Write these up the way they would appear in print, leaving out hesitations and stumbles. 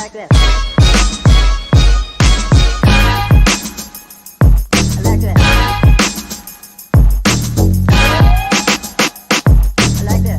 like that. I like that. I like that. I like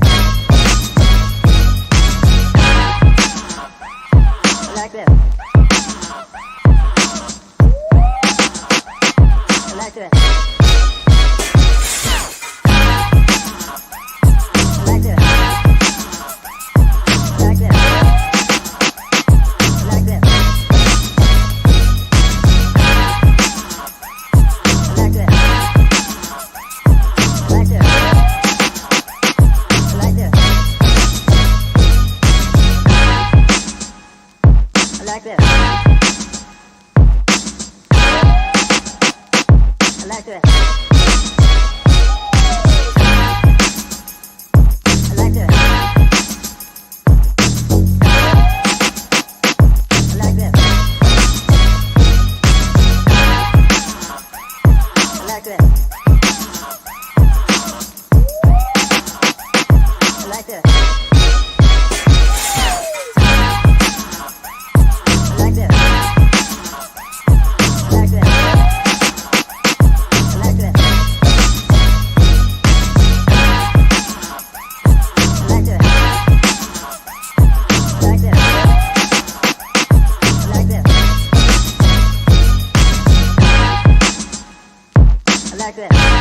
that.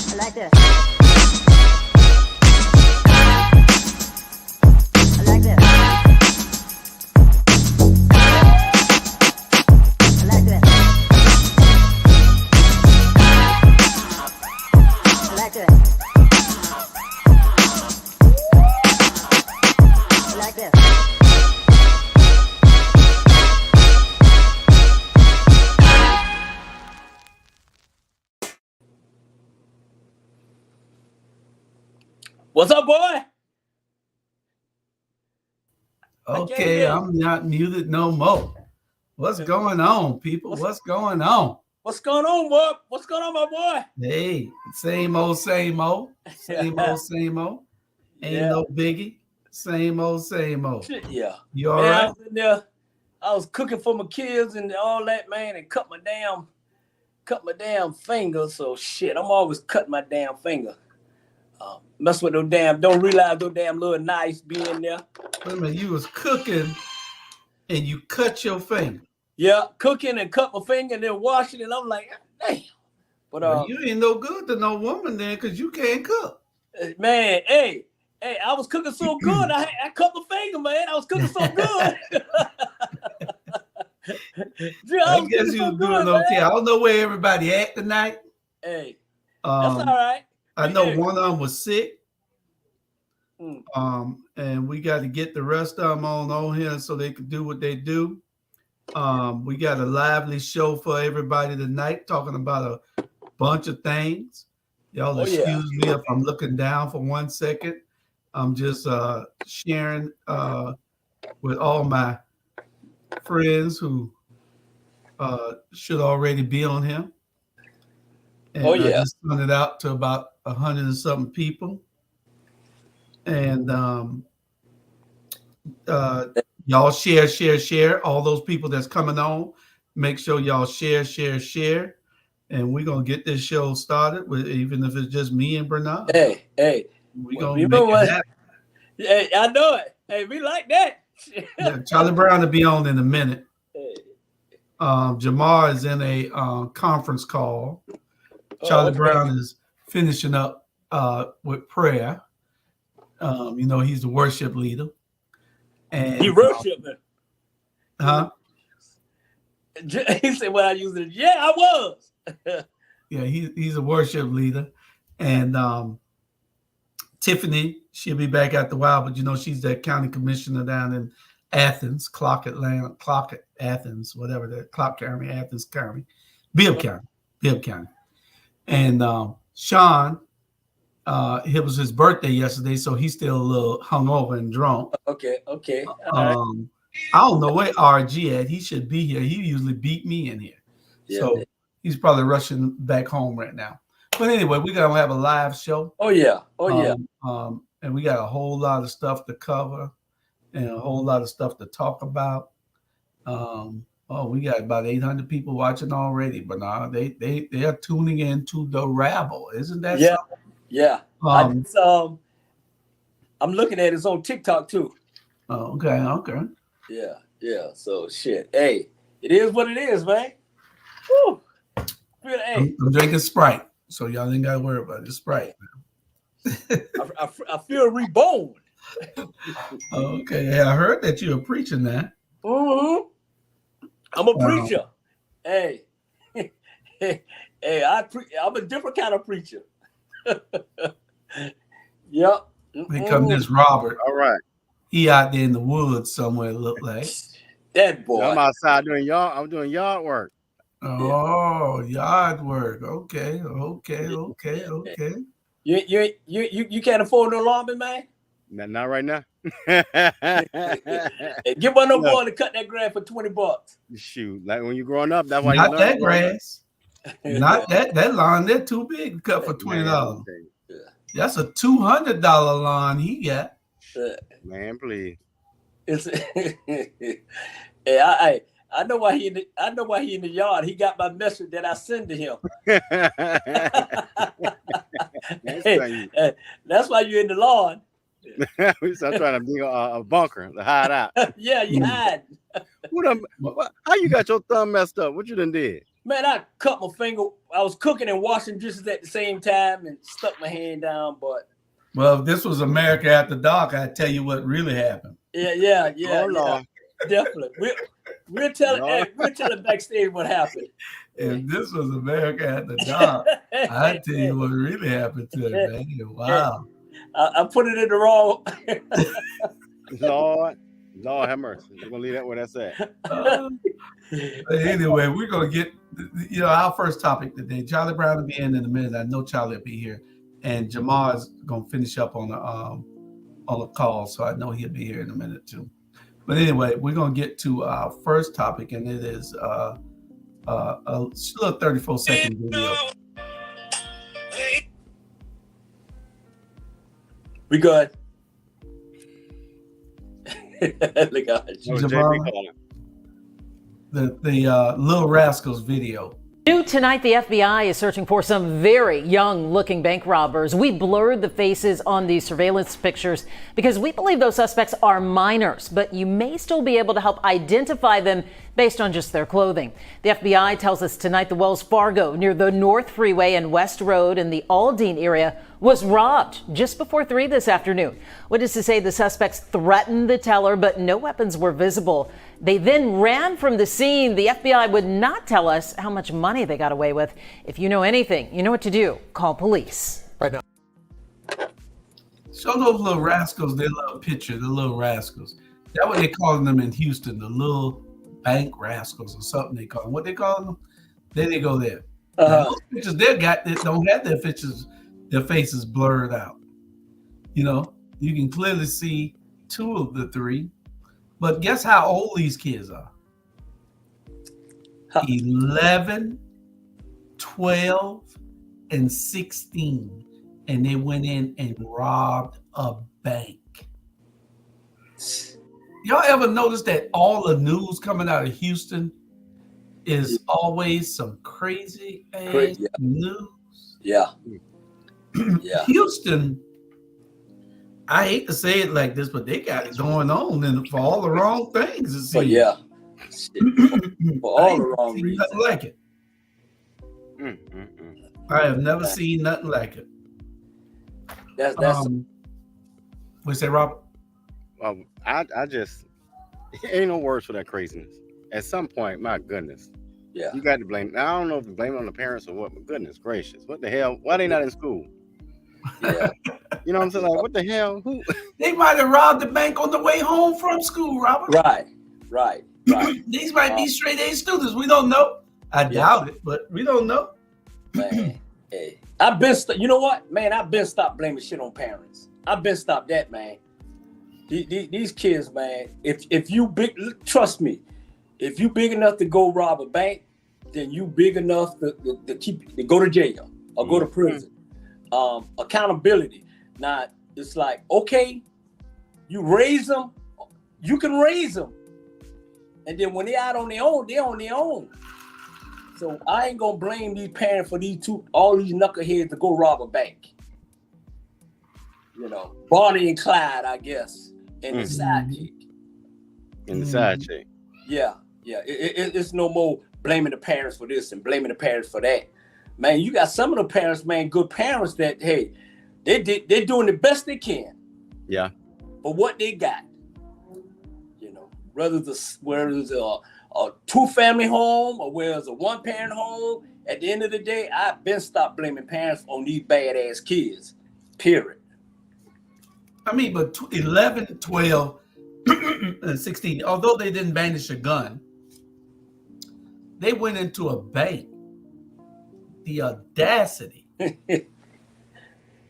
I like that. What's up, boy? Okay, I'm not muted no more. What's going on, people? What's going on? What's going on, boy? What's going on, my boy? Hey, same old, same old. Same old, same old. Ain't no biggie. Same old, same old. Yeah. You all right? I was in there. I was cooking for my kids and all that, man, and cut my damn finger. So shit, I'm always cutting my damn finger. Mess with those damn, don't realize those damn little knives be in there. Wait a minute, you was cooking and you cut your finger. Yeah, cooking and cut my finger and then washing it. And I'm like, damn. But well, you ain't no good to no woman then because you can't cook. Man, hey, I was cooking so good. I cut my finger, man. I was cooking so good. Dude, I guess you was doing okay. Man. I don't know where everybody at tonight. Hey, that's all right. I know one of them was sick. And we got to get the rest of them on here so they can do what they do. We got a lively show for everybody tonight, talking about a bunch of things. Y'all excuse me if I'm looking down for 1 second. I'm just sharing with all my friends who should already be on here. And I just sent it out to about 100 and something people. And y'all share. All those people that's coming on, make sure y'all share. And we're going to get this show started, with even if it's just me and Bernard. Hey. We're going to make it happen. Hey, I know it. Hey, we like that. Yeah, Charlie Brown will be on in a minute. Jamar is in a conference call. Charlie Brown is finishing up with prayer. He's the worship leader. And he worshiping. Huh? He said, "Well, I used it." Yeah, I was. Yeah, he's a worship leader. And Tiffany, she'll be back after a while, but she's the county commissioner down in Athens, Clock Athens, whatever the Clock County, Athens County, Bibb County. And Sean, it was his birthday yesterday, so he's still a little hungover and drunk. Okay. I don't know where RG at. He should be here. He usually beat me in here. Yeah, so he's probably rushing back home right now. But anyway, we're going to have a live show. Oh, yeah. and we got a whole lot of stuff to cover and a whole lot of stuff to talk about. We got about 800 people watching already, but now they are tuning in to the Rabble. Isn't that something? Yeah. I'm looking at it. It's on TikTok too. Oh, okay. Yeah. So shit. Hey, it is what it is, man. Woo. Hey. I'm drinking Sprite, so y'all ain't gotta worry about it. It's Sprite. I feel reborn. Okay, yeah, I heard that you're preaching that. Mm-hmm. I'm a preacher. Hey, I'm a different kind of preacher. Yep. Here comes this Robert. All right. He out there in the woods somewhere, look like. That boy. I'm outside doing yard. I'm doing yard work. Oh, yard work. Okay. You can't afford no lawman, man? Not right now. Hey, get one of them boy to cut that grass for $20. Shoot, like when you're growing up, that's why not you that grass. Not that lawn. They're too big to cut for $20. Yeah. That's a $200 lawn he got. Man, please. It's hey, I know why he in the yard. He got my message that I sent to him. That's why you're in the lawn. So I'm trying to dig a bunker to hide out. Yeah, you hide. How you got your thumb messed up? What you done did? Man, I cut my finger. I was cooking and washing dishes at the same time and stuck my hand down. But well, if this was America After Dark, I'd tell you what really happened. Yeah. Oh, Lord. Definitely. We'll tell it backstage what happened. If this was America After Dark, I'd tell you what really happened to it, man. Wow. I put it in the wrong. Lord have mercy. We're gonna leave that where that's at. Anyway, we're gonna get our first topic today. Charlie Brown will be in a minute. I know Charlie will be here, and Jamar is gonna finish up on the call, so I know he'll be here in a minute too. But anyway, we're gonna get to our first topic, and it is a little 34-second video. We good. Look at the Little Rascals video. New tonight, the FBI is searching for some very young-looking bank robbers. We blurred the faces on these surveillance pictures because we believe those suspects are minors, but you may still be able to help identify them based on just their clothing. The FBI tells us tonight the Wells Fargo near the North Freeway and West Road in the Aldine area was robbed just before 3 this afternoon. Witnesses say the suspects threatened the teller, but no weapons were visible. They then ran from the scene. The FBI would not tell us how much money they got away with. If you know anything, you know what to do. Call police. Right now. Show those little rascals their little picture, the little rascals. That's what they calling them in Houston, the little bank rascals or something they call them. What they call them? Then they go there. Those pictures they don't have their faces blurred out. You can clearly see 2 of the 3. But guess how old these kids are? 11, 12, and 16. And they went in and robbed a bank. Y'all ever notice that all the news coming out of Houston is always some crazy ass news? Yeah. Houston, I hate to say it like this, but they got it going on and for all the wrong things. It seems. Yeah. For all the wrong reasons. Nothing like it. I have never seen nothing like it. That's what you say, Robert? I just ain't no words for that craziness. At some point, my goodness. Yeah. You got to blame. I don't know if you blame it on the parents or what, but goodness gracious. What the hell? Why they not in school? Yeah. You know what I'm saying? Like, what the hell? Who? They might have robbed the bank on the way home from school, Robert. Right. These might be straight A students. We don't know. I doubt it, but we don't know. Man, hey, I've been stopped blaming shit on parents. I've been stopped that, man. These kids, man. If you big, trust me, if you big enough to go rob a bank, then you big enough to go to jail or go to prison. Accountability. Now, it's like, okay, you raise them, you can raise them. And then when they're out on their own, they're on their own. So I ain't gonna blame these parents for all these knuckleheads to go rob a bank. You know, Bonnie and Clyde, I guess, and the sidekick. And the side chick. Yeah. It's no more blaming the parents for this and blaming the parents for that. Man, you got some of the parents, man, good parents that, hey, they're doing the best they can. Yeah. For what they got. You know, whether it's a two-family home or whether it's a one-parent home, at the end of the day, I've been stopped blaming parents on these bad-ass kids, period. I mean, but 11, 12, and 16, although they didn't brandish a gun, they went into a bank. The audacity.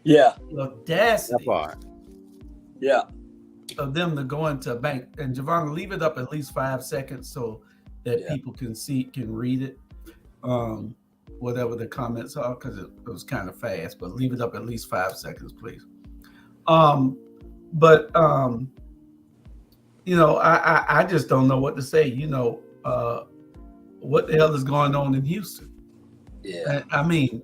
Yeah. The audacity That part. Yeah. of them to go into a bank. And Javon, leave it up at least 5 seconds so that people can read it. Whatever the comments are, because it was kind of fast, but leave it up at least 5 seconds, please. You know, I just don't know what to say. You know, what the hell is going on in Houston? Yeah. I mean,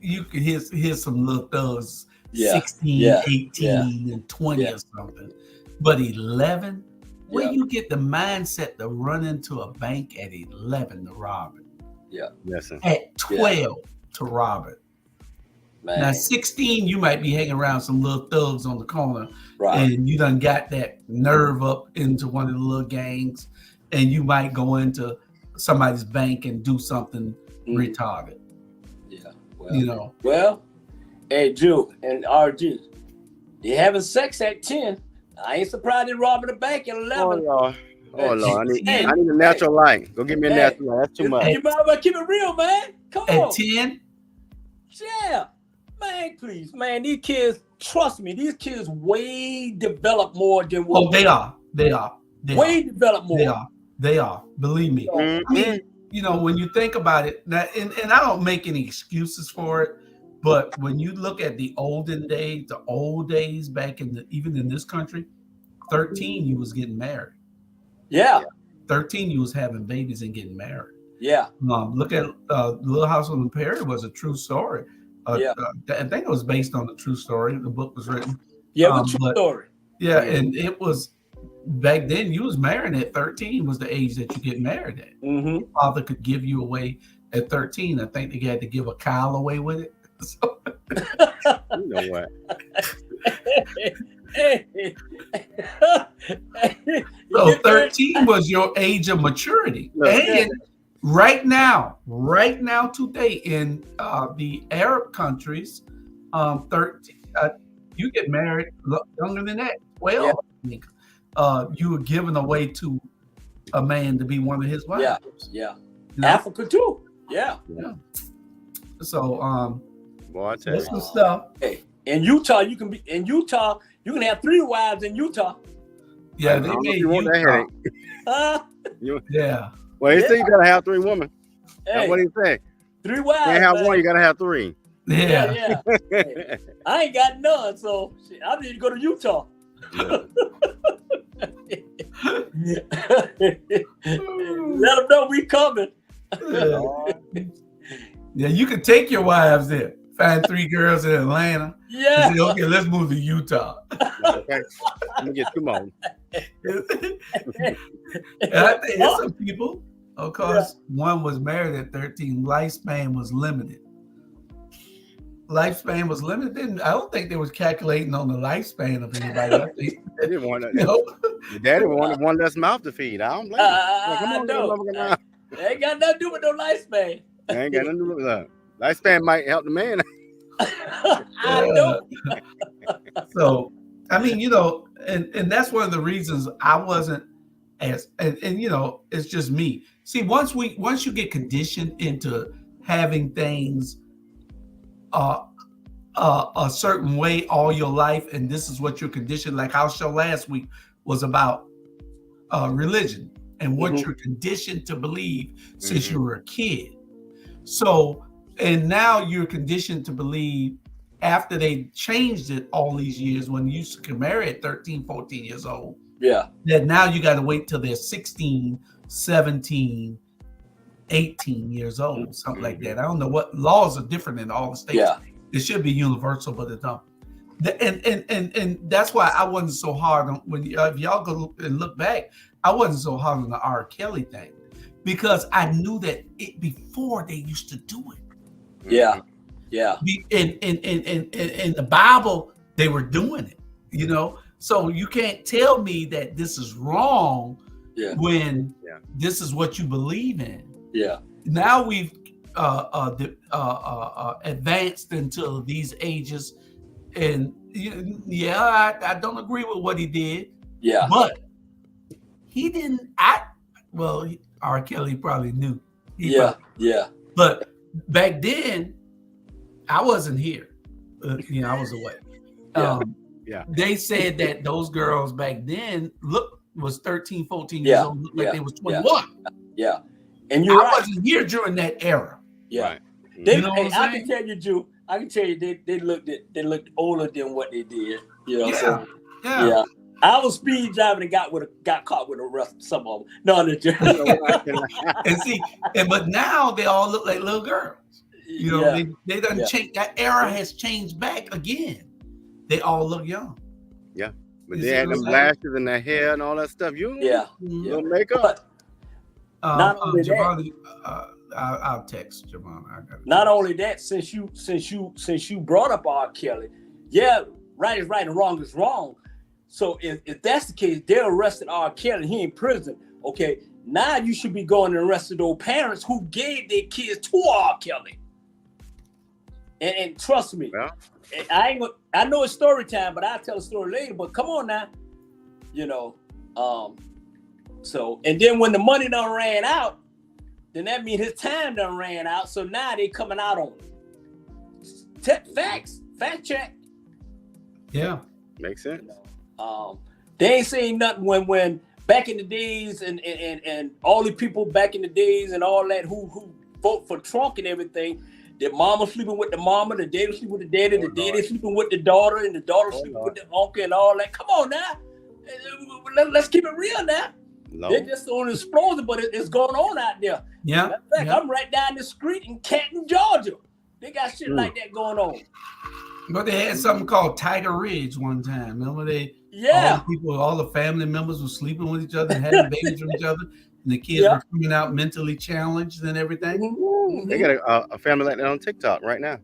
you can hear some little thugs, 16, 18, and 20 or something. But 11? Where you get the mindset to run into a bank at 11 to rob it? Yeah. Yes, sir. At 12 to rob it. Man. Now, 16, you might be hanging around some little thugs on the corner, Right. and you done got that nerve up into one of the little gangs, and you might go into somebody's bank and do something retarded. Yeah. Well, You know, well, hey, Jew and RG, they having sex at 10. I ain't surprised they're robbing a bank at 11. Oh Lord. Hey, I need a natural light. Go get me a natural light. That's too much. You might well keep it real, man. Come on. at 10, Yeah. Man, please. Man, these kids, trust me, these kids way developed more than what they are. way developed more. They are. Believe me. I mean, you know, when you think about it, and I don't make any excuses for it, but when you look at the old days back even in this country, 13, you was getting married. Yeah. 13, you was having babies and getting married. Yeah. Look at Little House on the Prairie was a true story. Yeah. I think it was based on a true story. The book was written. Yeah, it was a true story. Yeah, and it was back then. You was married at 13 was the age that you get married at. Mm-hmm. Your father could give you away at 13. I think they had to give a Kyle away with it. So, You know what? so 13 was your age of maturity. And right now today in the Arab countries, 13, you get married younger than that. 12, I think. You were given away to a man to be one of his wives. Yeah. You know? Africa too. Yeah. So Boy, I tell that's you. some stuff. Hey, in Utah, you can have 3 wives in Utah. Yeah, I they don't know if made you want that Utah. headache. Yeah. Well, they say you gotta have 3 women. That's Hey, what he say. 3 You wives. can't have man. one, you gotta have 3. Yeah. Hey, I ain't got none, so shit, I need to go to Utah. Let them know we coming. Yeah, you can take your wives there. Find 3 girls in Atlanta. Yeah. And say, okay, let's move to Utah. Okay. Let me get 2 more. And I think there's some people, of course, one was married at 13. Lifespan was limited. I don't think they was calculating on the lifespan of anybody. I think, They didn't want that. you know, Your daddy wanted one less mouth to feed. I don't blame him. Like, come on, know. little motherfucker, now. They ain't got nothing to do with no lifespan. Ain't got nothing to do with that. Lifespan might help the man. I know. So, I mean, you know, and that's one of the reasons I wasn't as, and you know, it's just me. See, once you get conditioned into having things a certain way all your life, and this is what you're conditioned. Like our show last week was about religion and what you're conditioned to believe since you were a kid. So, and now you're conditioned to believe after they changed it all these years, when you could marry at 13, 14 years old, Yeah. that now you got to wait till they're 16, 17, 18 years old, something like that. I don't know what laws are different in all the states. Yeah. It should be universal, but it's not. And that's why I wasn't so hard on when if y'all go and look back, I wasn't so hard on the R. Kelly thing because I knew that before they used to do it. Yeah. Yeah. In the Bible, they were doing it, you know. So you can't tell me that this is wrong when this is what you believe in. Yeah. Now we've advanced into these ages, and I don't agree with what he did. Yeah. But he didn't act well. R. Kelly probably knew. Yeah. But back then, I wasn't here. I was away. They said that those girls back then was 13, 14 years old, looked like they was 21. Yeah. And I wasn't here during that era. Yeah. Right. They, You know what I'm I saying? can tell you, Drew. I can tell you they looked older than what they did. You know what I'm saying? Yeah. I was speed driving and got caught with a rust. Some of them. No, And see, but now they all look like little girls. You know, they done change. That era has changed back again. They all look young. Yeah. But You they see had what them I'm saying? lashes and their hair and all that stuff. You Yeah. don't make up. But not only that, Javon, I'll text Javon. not only that, since you brought up R. Kelly, right is right and wrong is wrong. So if that's the case, they arrested R. Kelly. He in prison. Okay, now you should be going and arresting those parents who gave their kids to R. Kelly. And trust me, I know it's story time, but I'll tell a story later. But come on now, So and then when the money done ran out, then that means his time done ran out. So now they coming out on it. Fact check. Yeah, makes sense. They ain't saying nothing when back in the days and all the people back in the days and all that who vote for Trump and everything. The mama sleeping with the mama, the daddy sleeping with the daddy, the daddy sleeping with the daughter, and the daughter sleeping with the uncle and all that. Come on now. Let's keep it real now. No. They're just on explosion, but it's going on out there. Yeah. Matter of fact, I'm right down the street in Canton, Georgia. They got shit like that going on. But they had something called Tiger Ridge one time. Remember all the family members were sleeping with each other and having babies from each other, and the kids were coming out mentally challenged and everything. Mm-hmm. They got a family like that on TikTok right now.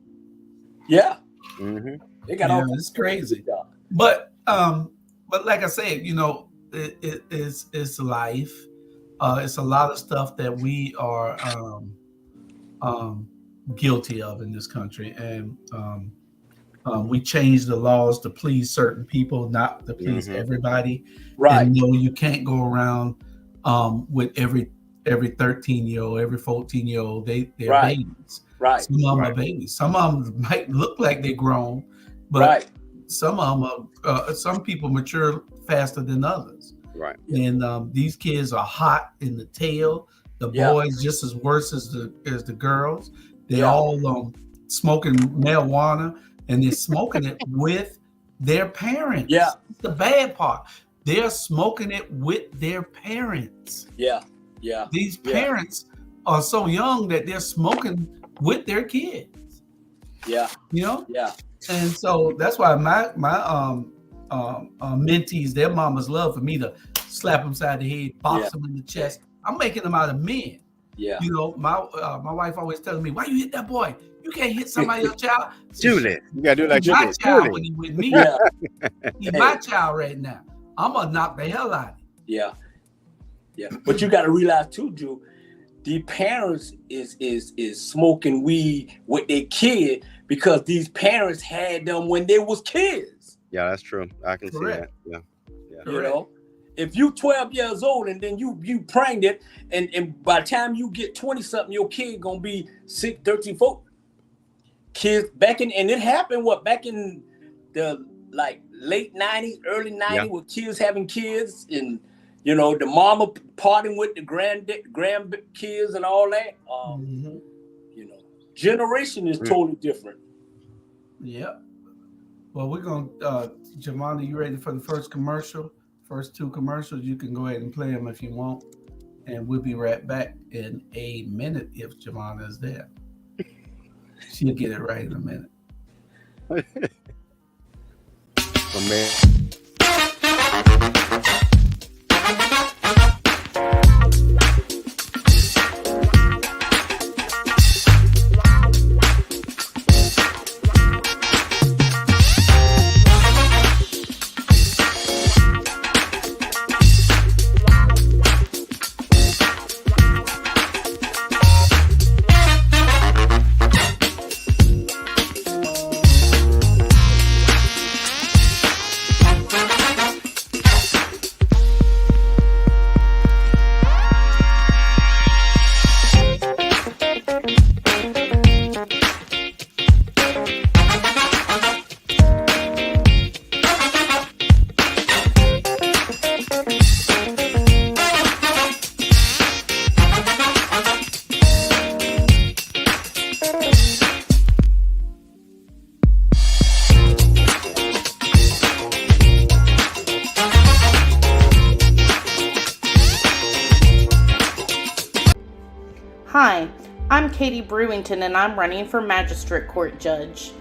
Yeah. Mm-hmm. They got all it's crazy. But like I said, it's life. It's a lot of stuff that we are guilty of in this country, and we changed the laws to please certain people, not to please everybody. Right. And you can't go around with every 13-year-old, every 14-year-old. They're babies. Right. Some of them are babies. Some of them might look like they're grown, but some of them are. Some people mature faster than others. Right. And these kids are hot in the tail. The boys just as worse as the girls. They all smoking marijuana, and they're smoking it with their parents. Yeah. That's the bad part. They're smoking it with their parents. Yeah. Yeah. These parents are so young that they're smoking with their kids. Yeah. Yeah. And so that's why my mentees, their mamas love for me to slap them side the head, box them in the chest. I'm making them out of men. Yeah. My wife always telling me, "Why you hit that boy? You can't hit somebody else's child." Julie, you gotta do it like my Julie. child when he with me. He's my child right now. I'm gonna knock the hell out of him. Yeah. But you got to realize too, Drew, the parents is smoking weed with their kid because these parents had them when they was kids. Yeah, that's true. I can see that. Yeah. If you 12 years old and then you pregnant and by the time you get 20 something, your kid gonna be 6, 13, 14. Kids back in, and it happened back in the late 90s, early 90s with kids having kids and the mama partying with the grandkids and all that. Generation is totally different. Yeah. Well, we're going to, Javonda, you ready for the first commercial? First two commercials, you can go ahead and play them if you want. And we'll be right back in a minute if Javonda is there. She'll get it right in a minute. Oh, man. Hi, I'm Katie Brewington and I'm running for Magistrate Court Judge.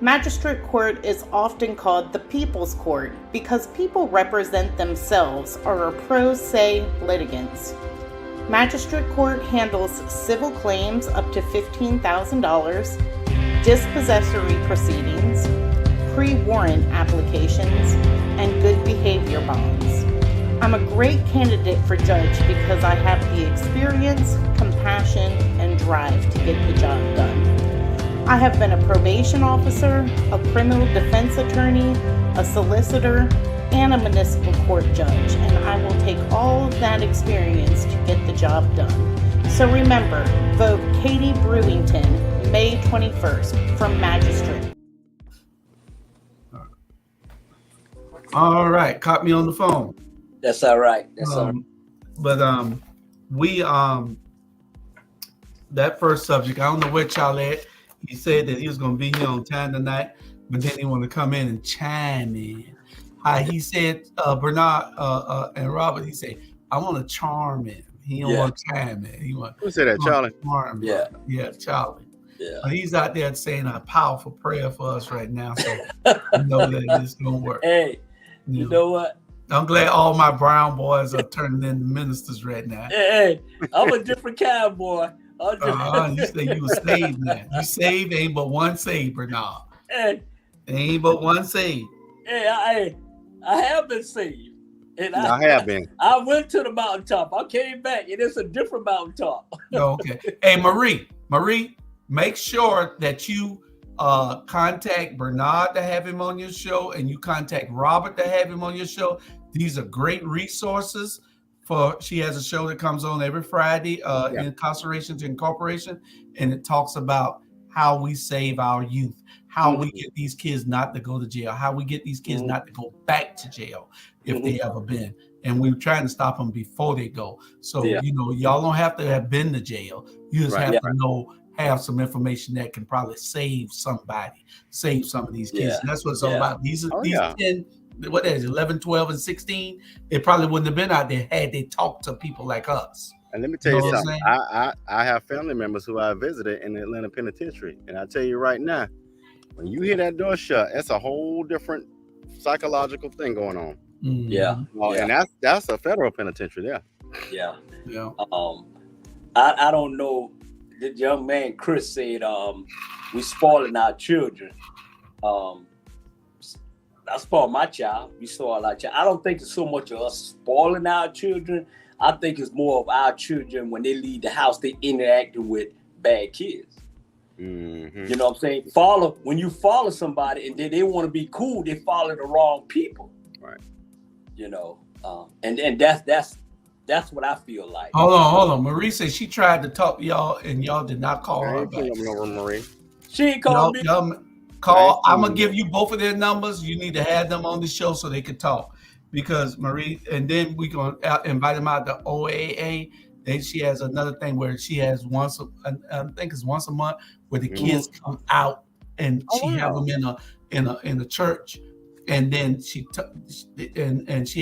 Magistrate Court is often called the People's Court because people represent themselves or are pro se litigants. Magistrate Court handles civil claims up to $15,000, dispossessory proceedings, pre-warrant applications, and good behavior bonds. I'm a great candidate for judge because I have the experience, compassion, and drive to get the job done. I have been a probation officer, a criminal defense attorney, a solicitor, and a municipal court judge, and I will take all of that experience to get the job done. So remember, vote Katie Brewington, May 21st, from Magistrate. All right, caught me on the phone. That's all right. That's all right. But we that first subject, I don't know where y'all at. He said that he was gonna be here on time tonight, but then he wanted to come in and chime in. He said Bernard and Robert, he said, I want to charm him. He don't want to chime in. Who said that, Charlie? Charm him. Yeah, Charlie. Yeah. He's out there saying a powerful prayer for us right now. So we know that it's gonna work. Hey, you know what? I'm glad all my brown boys are turning into ministers right now. Hey, I'm a different kind, boy. You say you were saved now. You saved, ain't but one saved, Bernard. Hey, ain't but one saved. Hey, I have been saved. And I have been. I went to the mountaintop. I came back, and it's a different mountaintop. Okay. Hey, Marie, make sure that you contact Bernard to have him on your show, and you contact Robert to have him on your show. These are great resources. She has a show that comes on every Friday, Incarceration to Incorporation, and it talks about how we save our youth, how we get these kids not to go to jail, how we get these kids not to go back to jail if they ever been. And we're trying to stop them before they go. So, y'all don't have to have been to jail. You just have to have some information that can probably save some of these kids. And that's what it's all about. These 10, what is it, 11, 12, and 16, they probably wouldn't have been out there had they talked to people like us. And let me tell you something. I have family members who I visited in the Atlanta Penitentiary. And I tell you right now, when you hear that door shut, that's a whole different psychological thing going on. And that's a federal penitentiary there. I don't know. The young man Chris said we spoiling our children. I spoil my child. We spoil our child. I don't think it's so much of us spoiling our children. I think it's more of our children when they leave the house, they interacting with bad kids. Mm-hmm. You know what I'm saying? When you follow somebody and then they want to be cool, they follow the wrong people. Right. You know, and that's what I feel like. Hold on. Marie said she tried to talk to y'all and y'all did not call her back. Marie. She ain't called me. Call. I'm gonna give you both of their numbers. You need to have them on the show so they can talk. Because Marie, and then we gonna invite them out to OAA. Then she has another thing where she has once a month where the kids come out and she have them in a church, and then she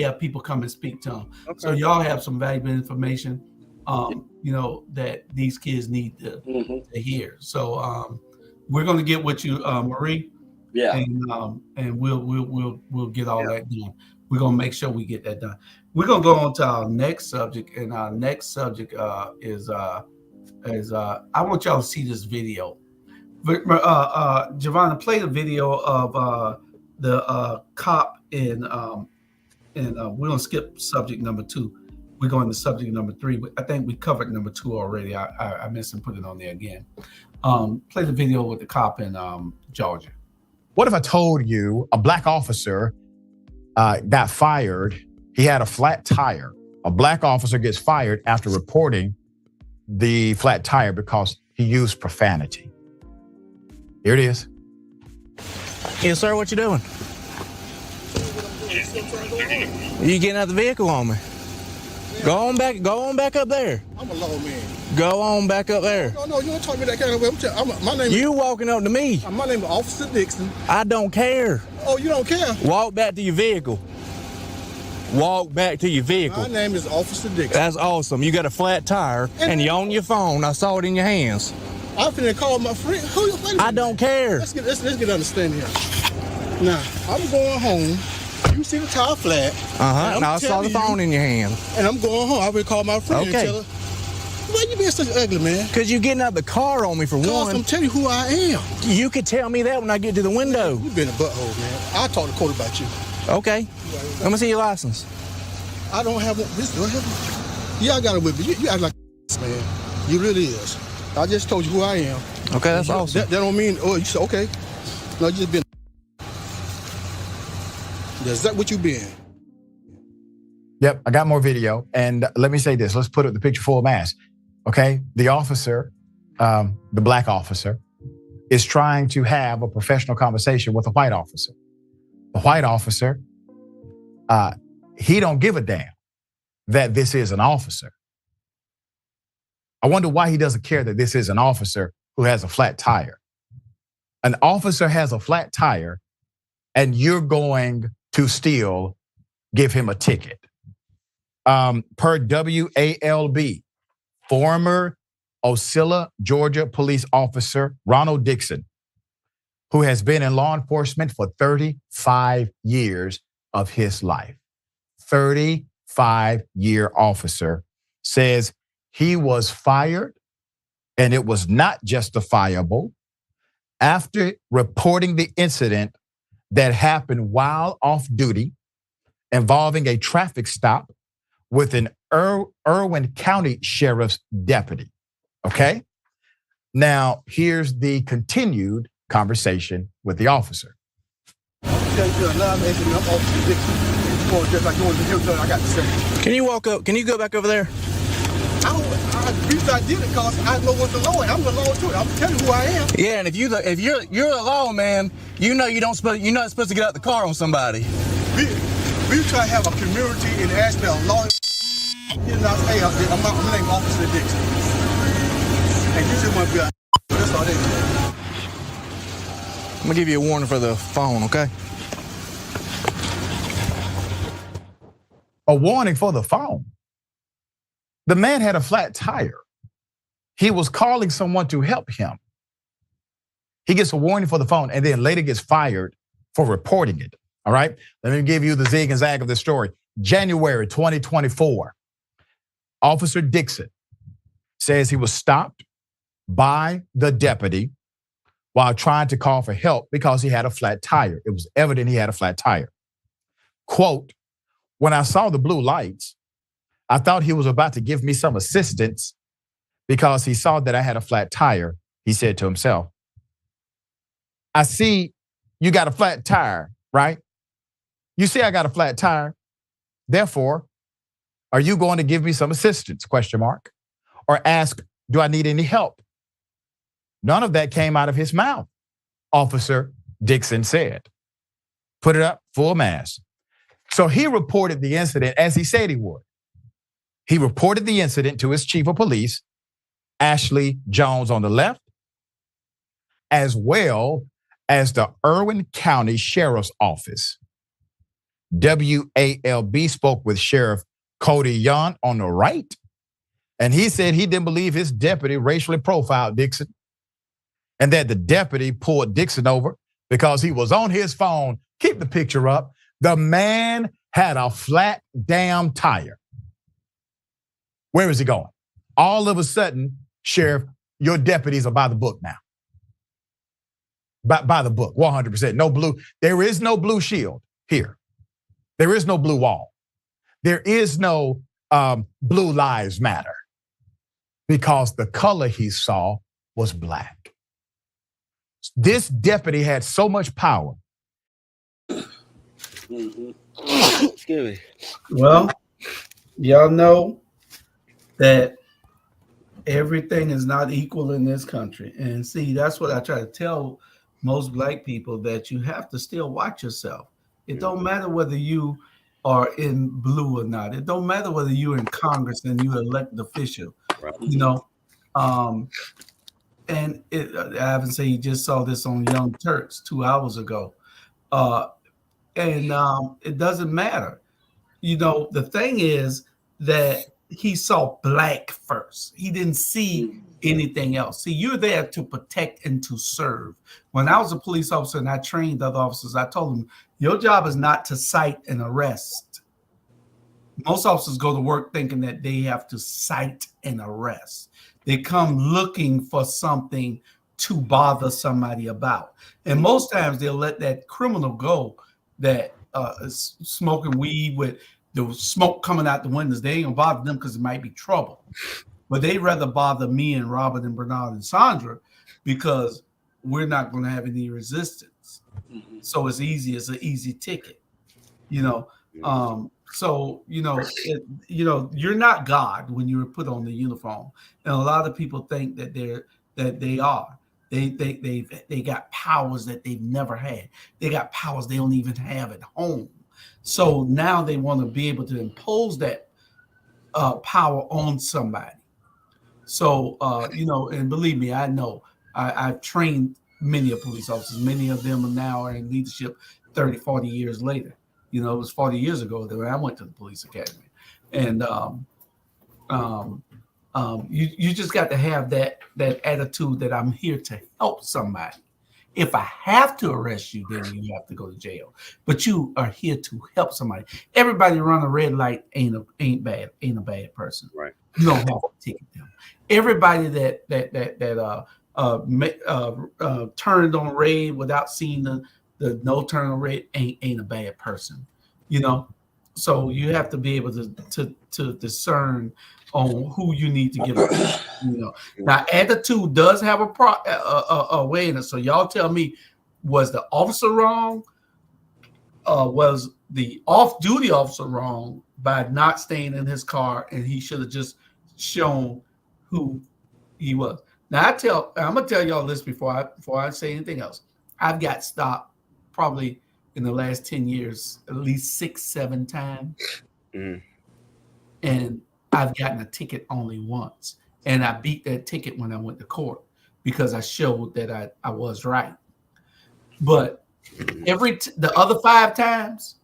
had people come and speak to them. Okay. So y'all have some valuable information, that these kids need to hear. So we're going to get with you, Marie. Yeah. And we'll get all that done. We're going to make sure we get that done. We're going to go on to our next subject, and our next subject is I want y'all to see this video. Giovanna, play the video of the cop and we're going to skip subject number 2. We're going to subject number 3. I think we covered number 2 already. I missed and put it on there again. Play the video with the cop in Georgia. What if I told you a black officer got fired? He had a flat tire. A black officer gets fired after reporting the flat tire because he used profanity. Here it is. Yes, sir. What you doing? You getting out the vehicle on me? Go on back up there. I'm a law man. Go on back up there. No, you don't talk to me that kind of way. My name. You walking up to me? My name is Officer Dixon. I don't care. Oh, you don't care? Walk back to your vehicle. Walk back to your vehicle. My name is Officer Dixon. That's awesome. You got a flat tire and you're on your phone. I saw it in your hands. I'm finna call my friend. I don't care. Let's get understanding here. Now, I'm going home. You see the tire flat. Now I saw the phone in your hand. And I'm going home. I will call my friend and tell her, why you being such ugly, man? Because you're getting out the car on me for one. I'm telling you who I am. You could tell me that when I get to the window. You've been a butthole, man. I'll talk to Cody about you. Okay. Let me see your license. I don't have one. Do I have one? Yeah, I got it with me. You act like man. You really is. I just told you who I am. Okay, that's awesome. That don't mean, you said, okay. No, you just been. Is that what you been? Yep, I got more video. And let me say this. Let's put up the picture full mask. Okay, the officer, the black officer, is trying to have a professional conversation with a white officer. The white officer, he don't give a damn that this is an officer. I wonder why he doesn't care that this is an officer who has a flat tire. An officer has a flat tire, and you're going to still give him a ticket. Per WALB, former Ocilla, Georgia police officer Ronald Dixon, who has been in law enforcement for 35 years of his life. 35-year officer says he was fired, and it was not justifiable, after reporting the incident that happened while off duty involving a traffic stop with an Irwin County Sheriff's deputy. Okay? Now, here's the continued conversation with the officer. Can you walk up? Can you go back over there? I did it because I know what the law is. I'm the law too. I'm telling you who I am. Yeah, and if you're a lawman, you're not supposed to get out the car on somebody. We try to have a community in Asheville law. You know, hey, my name is Officer Dixon. And you just want to be that's all they do. I'm gonna give you a warning for the phone, okay? A warning for the phone. The man had a flat tire. He was calling someone to help him. He gets a warning for the phone and then later gets fired for reporting it. All right? Let me give you the zig and zag of the story. January 2024, Officer Dixon says he was stopped by the deputy while trying to call for help because he had a flat tire. It was evident he had a flat tire. Quote, when I saw the blue lights, I thought he was about to give me some assistance because he saw that I had a flat tire, he said to himself. I see you got a flat tire, right? You see I got a flat tire. Therefore, are you going to give me some assistance, question mark? Or ask, do I need any help? None of that came out of his mouth, Officer Dixon said. Put it up, full mask. So he reported the incident as he said he would. He reported the incident to his chief of police, Ashley Jones on the left, as well as the Irwin County Sheriff's Office. WALB spoke with Sheriff Cody Young on the right, and he said he didn't believe his deputy racially profiled Dixon, and that the deputy pulled Dixon over because he was on his phone. Keep the picture up. The man had a flat damn tire. Where is he going? All of a sudden, Sheriff, your deputies are by the book now. By the book, 100%. No blue. There is no blue shield here. There is no blue wall. There is no blue lives matter, because the color he saw was black. This deputy had so much power. Excuse me. Well, y'all know that everything is not equal in this country. And see, that's what I try to tell most black people, that you have to still watch yourself. It don't matter whether you are in blue or not. It don't matter whether you're in Congress and you're elected official, Right. you know. And I haven't said you just saw this on Young Turks 2 hours ago. It doesn't matter. You know, the thing is that he saw black first. He didn't see anything else. See, you're there to protect and to serve. When I was a police officer and I trained other officers, I told them, your job is not to cite and arrest. Most officers go to work thinking that they have to cite and arrest. They come looking for something to bother somebody about. And most times they'll let that criminal go that is smoking weed with the smoke coming out the windows. They ain't gonna bother them because it might be trouble. But they'd rather bother me and Robert and Bernard and Sandra because we're not gonna have any resistance. So it's easy, it's an easy ticket, you know. So you're not God when you're put on the uniform, and a lot of people think that they are. They got powers that they've never had. They got powers they don't even have at home. So now they want to be able to impose that power on somebody. So and believe me, I know I've trained many of police officers. Many of them now are in leadership 30, 40 years later. You know, it was 40 years ago that when I went to the police academy. And you just got to have that attitude that I'm here to help somebody. If I have to arrest you, then you have to go to jail. But you are here to help somebody. Everybody run a red light ain't a bad person. Right. You don't have to ticket them. Everybody that turned on red without seeing the no turn on red ain't a bad person. You know, so you have to be able to discern on who you need to give it to, you know. Now, attitude does have a way in it. So y'all tell me, was the officer wrong? Was the off-duty officer wrong by not staying in his car, and he should have just shown who he was? Now, I'm gonna tell y'all this before I say anything else. I've got stopped probably in the last 10 years at least 6-7 times, and I've gotten a ticket only once, and I beat that ticket when I went to court because I showed that I was right. But the other 5 times,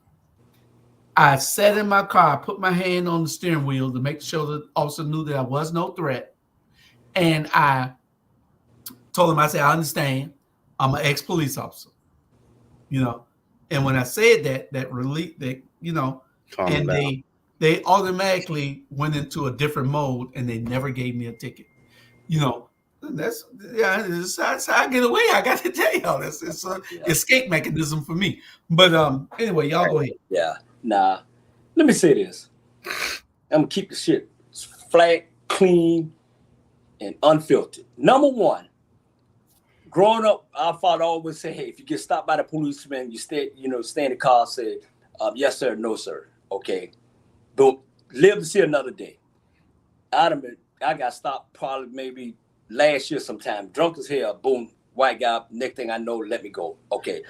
I sat in my car, put my hand on the steering wheel to make sure the officer knew that I was no threat, and I told him, I said, I understand, I'm an ex-police officer, you know. And when I said that relief, that, you know, calm and down. They automatically went into a different mode, and they never gave me a ticket. You know, that's how I get away. I got to tell y'all, it's an escape mechanism for me. But anyway, y'all go ahead. Yeah, nah. Let me say this. I'm gonna keep the shit flat, clean, and unfiltered. Number one, growing up, our father always said, "Hey, if you get stopped by the policeman, you stay in the car, say, yes sir, no sir, okay." Don't live to see another day. I got stopped probably maybe last year sometime, drunk as hell, boom, white guy, next thing I know, let me go. Okay.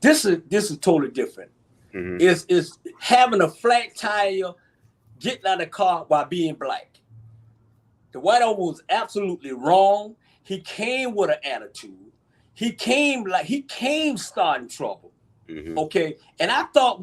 This is totally different. Mm-hmm. It's having a flat tire, getting out of the car while being black. The white officer was absolutely wrong. He came with an attitude. he came starting trouble. Okay, and I thought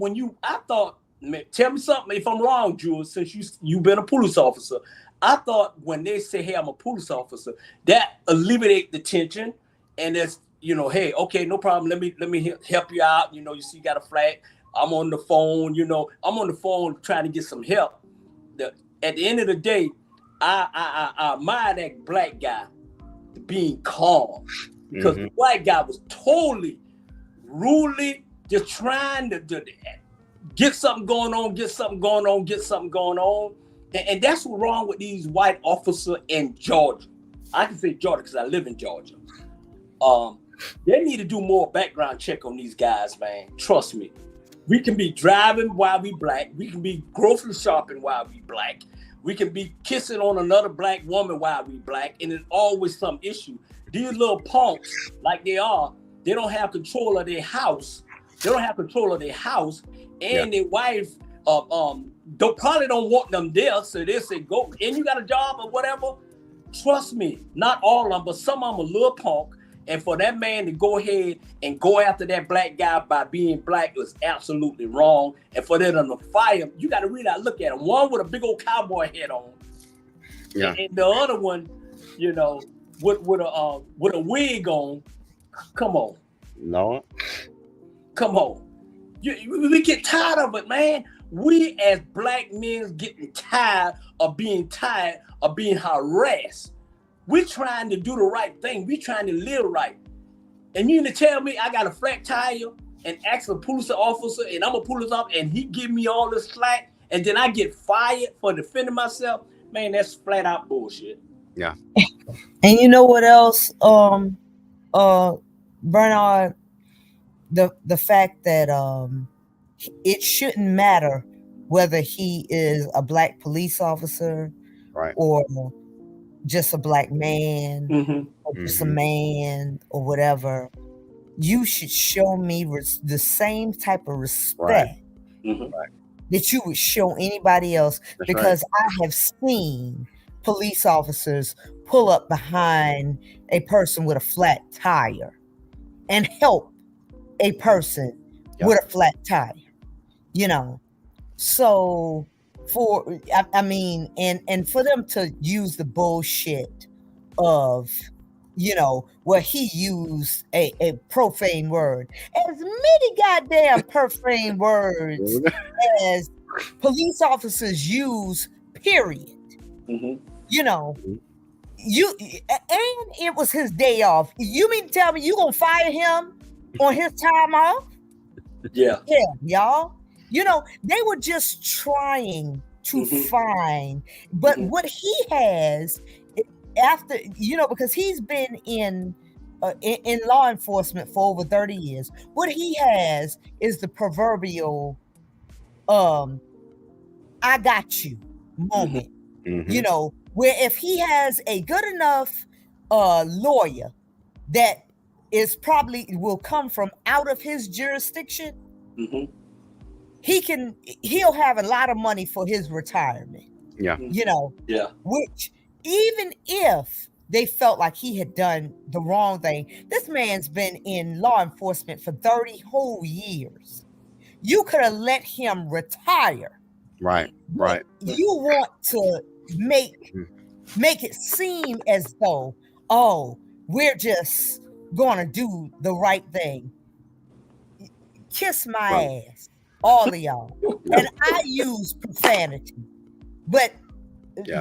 man, tell me something if I'm wrong, Jules, since you've been a police officer. I thought when they say, hey, I'm a police officer, that alleviate the tension, and it's, hey, okay, no problem. Let me help you out. You see, you got a flag. I'm on the phone. I'm on the phone trying to get some help. At the end of the day, I admire that black guy being calm, because the white guy was totally rudely just trying to get something going on, and that's what's wrong with these white officers in Georgia. I can say Georgia because I live in Georgia. They need to do more background check on these guys, man. Trust me. We can be driving while we black. We can be grocery shopping while we black. We can be kissing on another black woman while we black, and it's always some issue. These little punks, like they don't have control of their house. And their wife probably don't want them there, so they say, go, and you got a job or whatever. Trust me, not all of them, but some of them a little punk. And for that man to go ahead and go after that black guy by being black was absolutely wrong. And for them to fire him, you got to really look at him. One with a big old cowboy hat on, and the other one, with a wig on. Come on, no, come on. We get tired of it, man. We as black men getting tired of being harassed. We're trying to do the right thing. We're trying to live right. And you need to tell me I got a flat tire and ask a police officer, and I'm a police officer, and he give me all this slack, and then I get fired for defending myself? Man, that's flat out bullshit. Yeah. And you know what else, Bernard? The fact that it shouldn't matter whether he is a black police officer, right, or just a black man, or just a man, or whatever. You should show me the same type of respect that you would show anybody else. That's because I have seen police officers pull up behind a person with a flat tire and help a person with a flat tire, so I mean, and for them to use the bullshit of, where he used a profane word, as many goddamn profane words as police officers use, period. And it was his day off. You mean to tell me you gonna fire him on his time off? Yeah, y'all. They were just trying to find, but what he has after, because he's been in law enforcement for over 30 years, what he has is the proverbial I got you moment, where if he has a good enough lawyer that is probably will come from out of his jurisdiction, he'll have a lot of money for his retirement. Which, even if they felt like he had done the wrong thing, this man's been in law enforcement for 30 whole years. You could have let him retire. Right. You want to make it seem as though, we're just gonna do the right thing. Kiss my ass, all of y'all. And I use profanity, but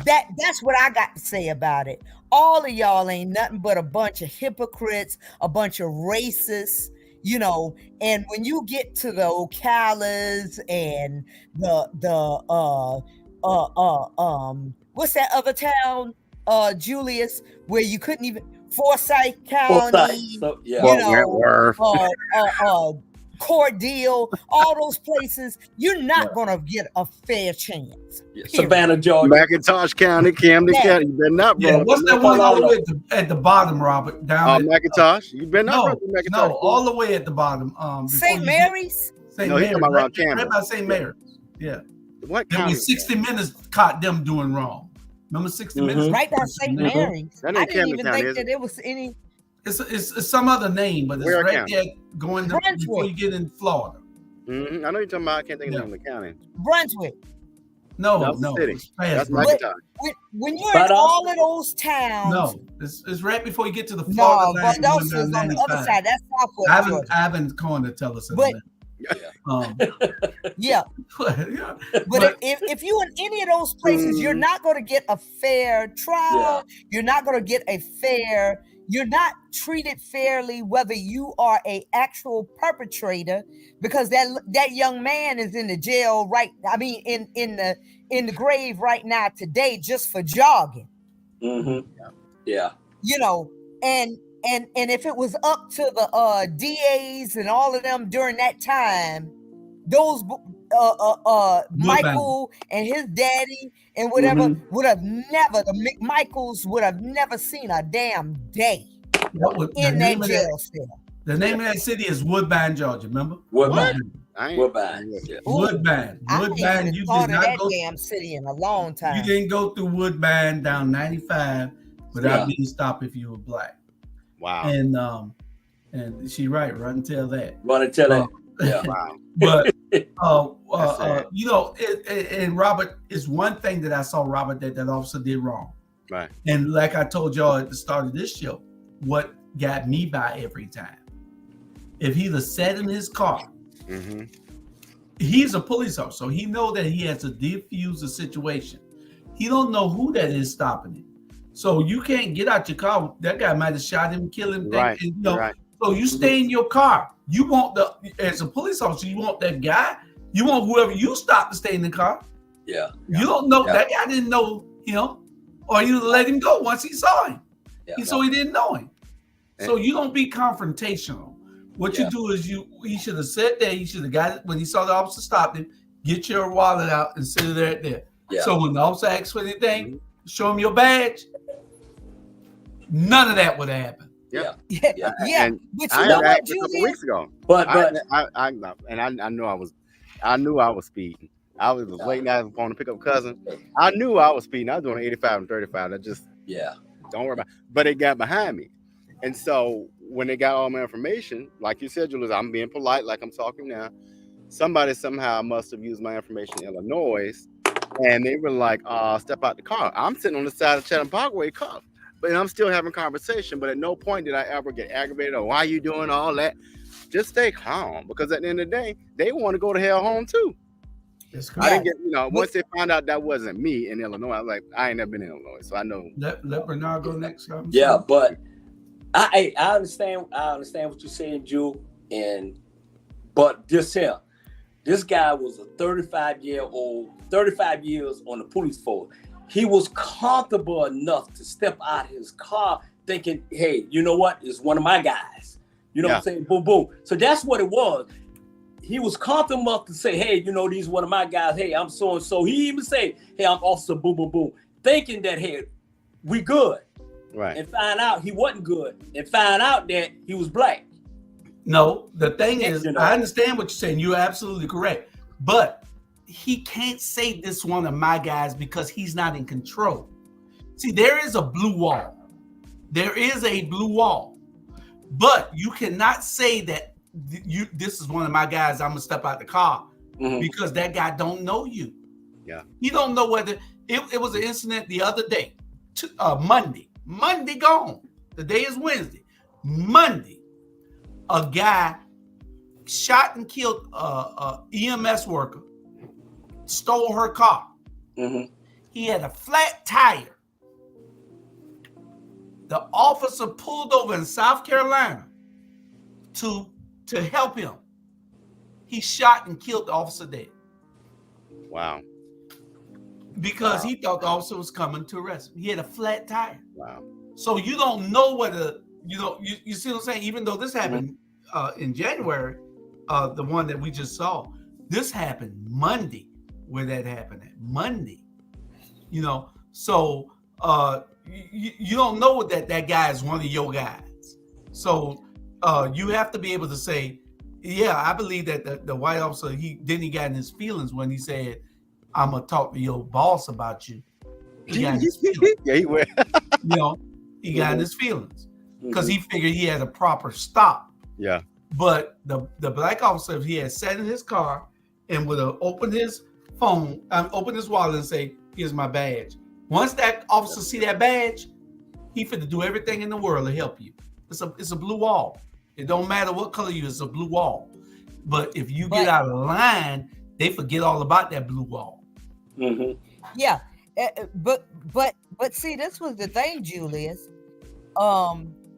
that's what I got to say about it. All of y'all ain't nothing but a bunch of hypocrites, a bunch of racists, and when you get to the Ocalas and what's that other town, Julius, where you couldn't even, Forsyth County, Cordele, all those places, you're not gonna get a fair chance. Savannah, Georgia, McIntosh County, Camden County, you better not, bro. What's that one all the way at the bottom, Robert? Down McIntosh, you better not. No, all the way at the bottom. St. Mary's. St. Mary's, around Camden. Right by St. Mary's. Yeah. What? It was 60 Minutes caught them doing wrong. Remember 60 Minutes? Right by St. Mary's. That I ain't didn't Camden even County, think is that there was any. It's some other name, but it's Ware right County. there going to, Brunswick. before you get in Florida. Mm-hmm. I know you're talking about. I can't think of the name of the county. Brunswick. No, That's the city. it's past That's Brunswick. McIntyre. When you're But in also- all of those towns, No, it's right before you get to the no, Florida line. Valdosta going is down on the other 95. side. That's Southwest Georgia. Ivan's calling to tell us But- Yeah, yeah. but if you in any of those places, you're not going to get a fair trial. You're not going to get a fair. You're not treated fairly whether you are a actual perpetrator, because that young man is in the jail right. I mean, in the grave right now today just for jogging. Mm-hmm. Yeah. You know, and if it was up to the DAs and all of them during that time, those Michael and his daddy and whatever would have never, the McMichaels would have never seen a damn day in that jail cell. The name of that city is Woodbine, Georgia. Remember? Woodbine. Woodbine. Yeah. Woodbine. I ain't Woodbine. even You thought did of not that go. damn city in a long time. You didn't go through Woodbine down 95 without being stopped if you were black. Wow. And she right and tell that. Run and tell that. Yeah. Wow. But you know, and Robert is one thing that I saw Robert that officer did wrong. Right. And like I told y'all at the start of this show, what got me by every time, if he'd have sat in his car, he's a police officer, so he know that he has to defuse the situation. He don't know who that is stopping him, so you can't get out your car. That guy might have shot him, killed him. Right. And, you know, Right. so you stay in your car. You want as a police officer, you want that guy. You want whoever you stop to stay in the car. Yeah. You don't know that guy didn't know him, or you let him go once he saw him. So he didn't know him. So you don't be confrontational. What you do is he should have sat there. He should have got it when he saw the officer stop him. Get your wallet out and sit it there. Yeah. So when the officer asks for anything, show him your badge. None of that would happen. Yeah. And But I you know had what, asked a couple Julian? weeks ago. But I knew I was speeding. I was late night on the phone to pick up a cousin. I knew I was speeding. I was doing 85 and 35. I just don't worry about it. But it got behind me. And so when they got all my information, like you said, Julius, I'm being polite like I'm talking now. Somebody somehow must have used my information in Illinois, and they were like, step out the car. I'm sitting on the side of Chatham Parkway car, but I'm still having conversation. But at no point did I ever get aggravated or why are you doing all that? Just stay calm, because at the end of the day, they want to go to hell home too. I didn't get, once they found out that wasn't me in Illinois, I was like, I ain't never been in Illinois, so I know. Let Bernard go next. But I understand what you're saying, Jewel, but this guy was a 35 years on the police force. He was comfortable enough to step out of his car thinking, hey, you know what? It's one of my guys. You know what I'm saying? Boom, boom. So that's what it was. He was comfortable enough to say, hey, these one of my guys. Hey, I'm so-and-so. He even say, hey, I'm Officer boom, boom, boom. Thinking that, hey, we good. Right. And find out he wasn't good. And find out that he was black. No, the thing is, I understand what you're saying. You're absolutely correct. But he can't say this one of my guys because he's not in control. See, there is a blue wall. There is a blue wall. But you cannot say that this is one of my guys, I'm going to step out the car because that guy don't know you. Yeah. He don't know whether it was an incident the other day, Monday gone. The day is Wednesday. Monday, a guy shot and killed a EMS worker, stole her car. He had a flat tire. The officer pulled over in South Carolina to help him. He shot and killed the officer dead. Wow. Because he thought the officer was coming to arrest him. He had a flat tire. Wow. So you don't know whether, you see what I'm saying? Even though this happened in January, the one that we just saw, this happened Monday, where that happened at Monday. So you don't know that guy is one of your guys. So you have to be able to say, yeah, I believe that the white officer, he got in his feelings when he said, I'm gonna talk to your boss about you. He got in his feelings. Yeah, he went. He got in his feelings. because he figured he had a proper stop. Yeah. But the black officer, if he had sat in his car and would have opened his phone, opened his wallet and say, "Here's my badge." Once that officer see that badge, he finna do everything in the world to help you. It's a blue wall. It don't matter what color you. It's a blue wall. But if you get out of line, they forget all about that blue wall. Mm-hmm. Yeah, but see, this was the thing, Julius.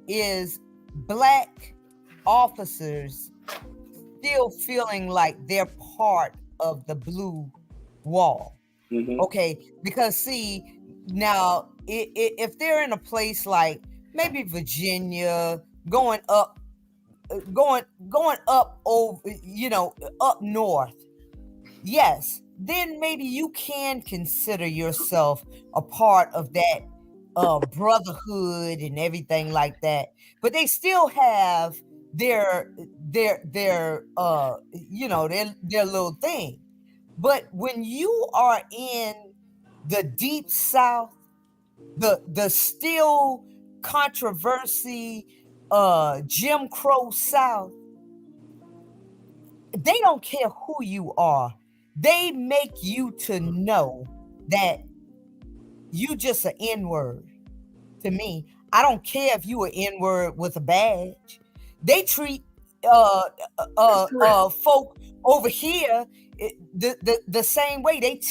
Is black officers still feeling like they're part of the blue wall? Mm-hmm. Okay, because see, now if they're in a place like maybe Virginia, going up over, up north, yes, then maybe you can consider yourself a part of that brotherhood and everything like that. But they still have their little thing. But when you are in the deep South, the still controversy Jim Crow South, they don't care who you are. They make you to know that you just an N-word. To me, I don't care if you an N-word with a badge. They treat folk over here the same way. They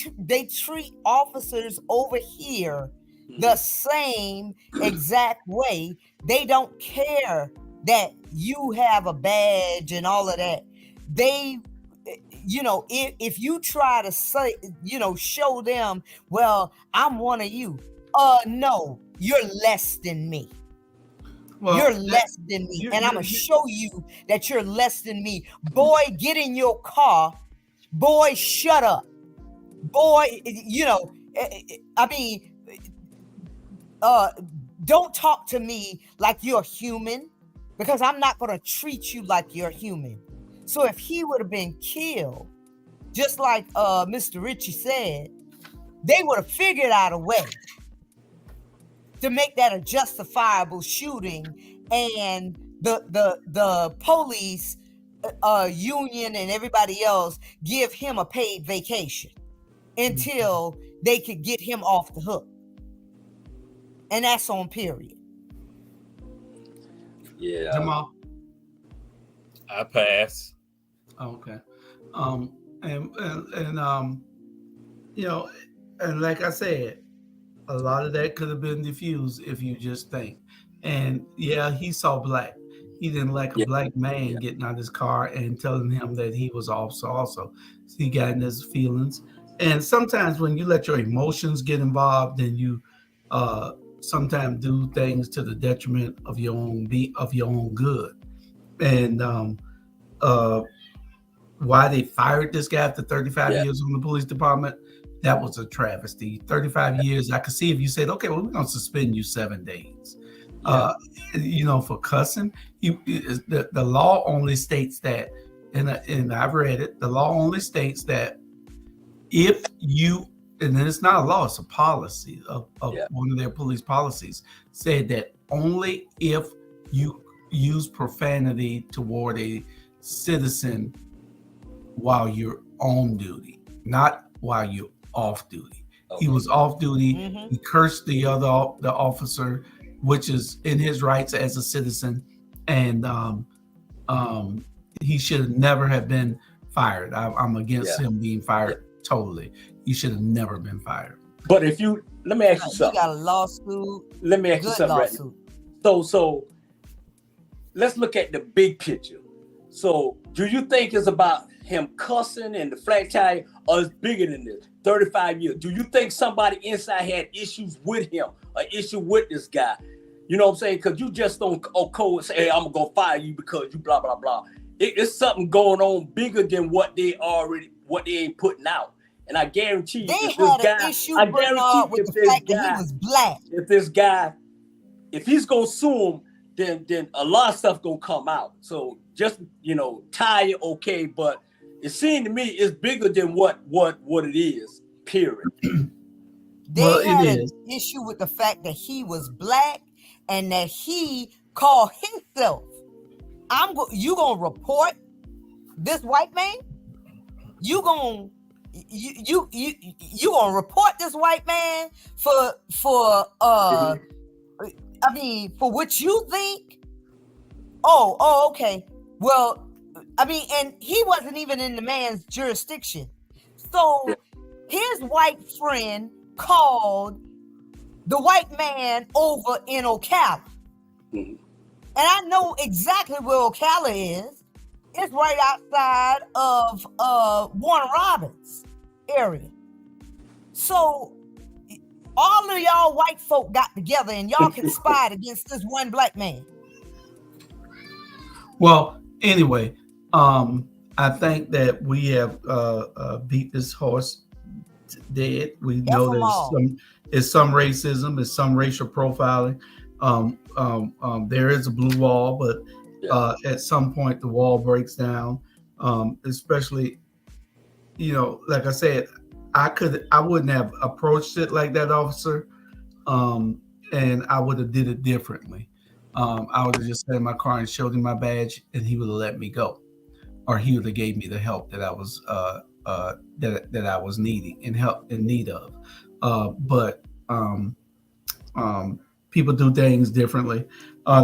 treat officers over here the same exact way. They don't care that you have a badge and all of that. They, if you try to say, show them, well, I'm one of you. No, you're less than me. Well, you're less than me. And I'm going to show you that you're less than me. Boy, get in your car. Boy, shut up. Boy, don't talk to me like you're human, because I'm not going to treat you like you're human. So if he would have been killed, just like Mr. Ritchie said, they would have figured out a way to make that a justifiable shooting, and the police union and everybody else give him a paid vacation until they could get him off the hook. And that's on period. Yeah. Jamal? I pass. Okay. And like I said, a lot of that could have been diffused if you just think. And yeah, he saw black. He didn't like a black man getting out of his car and telling him that he was officer also. So he got in his feelings. And sometimes when you let your emotions get involved, then you sometimes do things to the detriment of your own good. And why they fired this guy after 35 years on the police department, that was a travesty. 35 years, I could see if you said, okay, well, we're going to suspend you 7 days. For cussing, the law only states that, and I've read it, the law only states that if you, and then it's not a law, it's a policy of one of their police policies, said that only if you use profanity toward a citizen while you're on duty, not while you're off duty. Okay. He was off duty. Mm-hmm. He cursed the officer, which is in his rights as a citizen, and he should never have been fired. I'm against him being fired totally. He should have never been fired. But let me ask you something. You got a lawsuit. Let me ask you something. Right? So let's look at the big picture. So do you think it's about him cussing and the flat tire, or it's bigger than this? 35 years. Do you think somebody inside had issues with him, an issue with this guy? You know what I'm saying? Because you just don't cold say, hey, I'm going to fire you because you blah, blah, blah. It's something going on bigger than what they ain't putting out. And I guarantee you, they had an issue with the fact that he was black. If this guy, if he's going to sue him, then a lot of stuff going to come out. So just, tire, okay, but it seemed to me it's bigger than what it is, period. They had an issue with the fact that he was black and that he call himself, you gonna report this white man? You gonna report this white man for what you think? Oh, okay. Well, and he wasn't even in the man's jurisdiction. So his white friend called the white man over in Ocala. And I know exactly where Ocala is. It's right outside of Warner Robins area. So all of y'all white folk got together and y'all conspired against this one black man. Well, anyway, I think that we have beat this horse dead. We know there's some racism, there's some racial profiling. There is a blue wall, but at some point the wall breaks down. Especially, like I said, I wouldn't have approached it like that, officer, and I would have did it differently. I would have just sat in my car and showed him my badge, and he would have let me go, or he would have gave me the help that I was that I was needing and in need of. But people do things differently.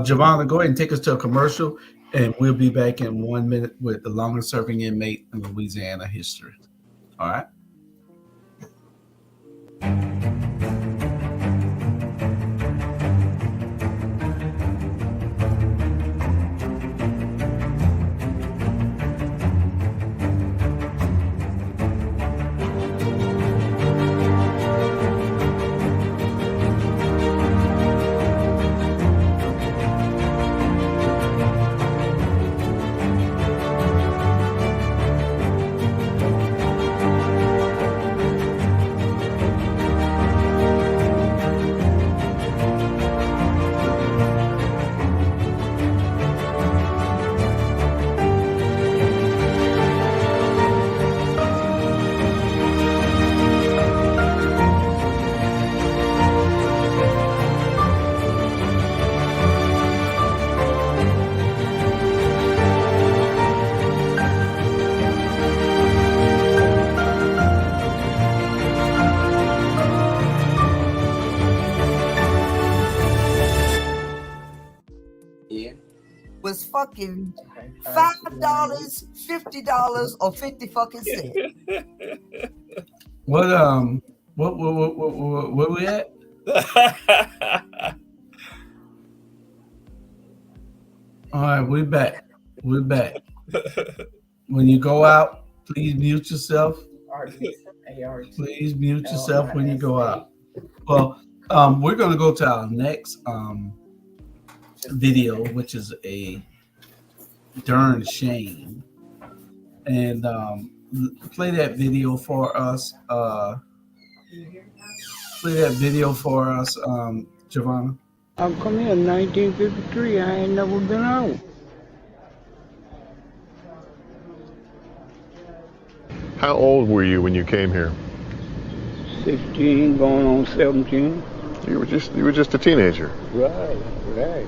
Giovanna, go ahead and take us to a commercial, and we'll be back in 1 minute with the longest serving inmate in Louisiana history. All right. Was fucking $5, $50, or 50 fucking cents. What we at? All right, we're back. When you go out, please mute yourself. Please mute yourself when you go out. Well, we're gonna go to our next video, which is a darn shame, and play that video for us. Giovanna. I'm coming in 1953. I ain't never been out. How old were you when you came here? 16, going on 17. You were just a teenager. Right.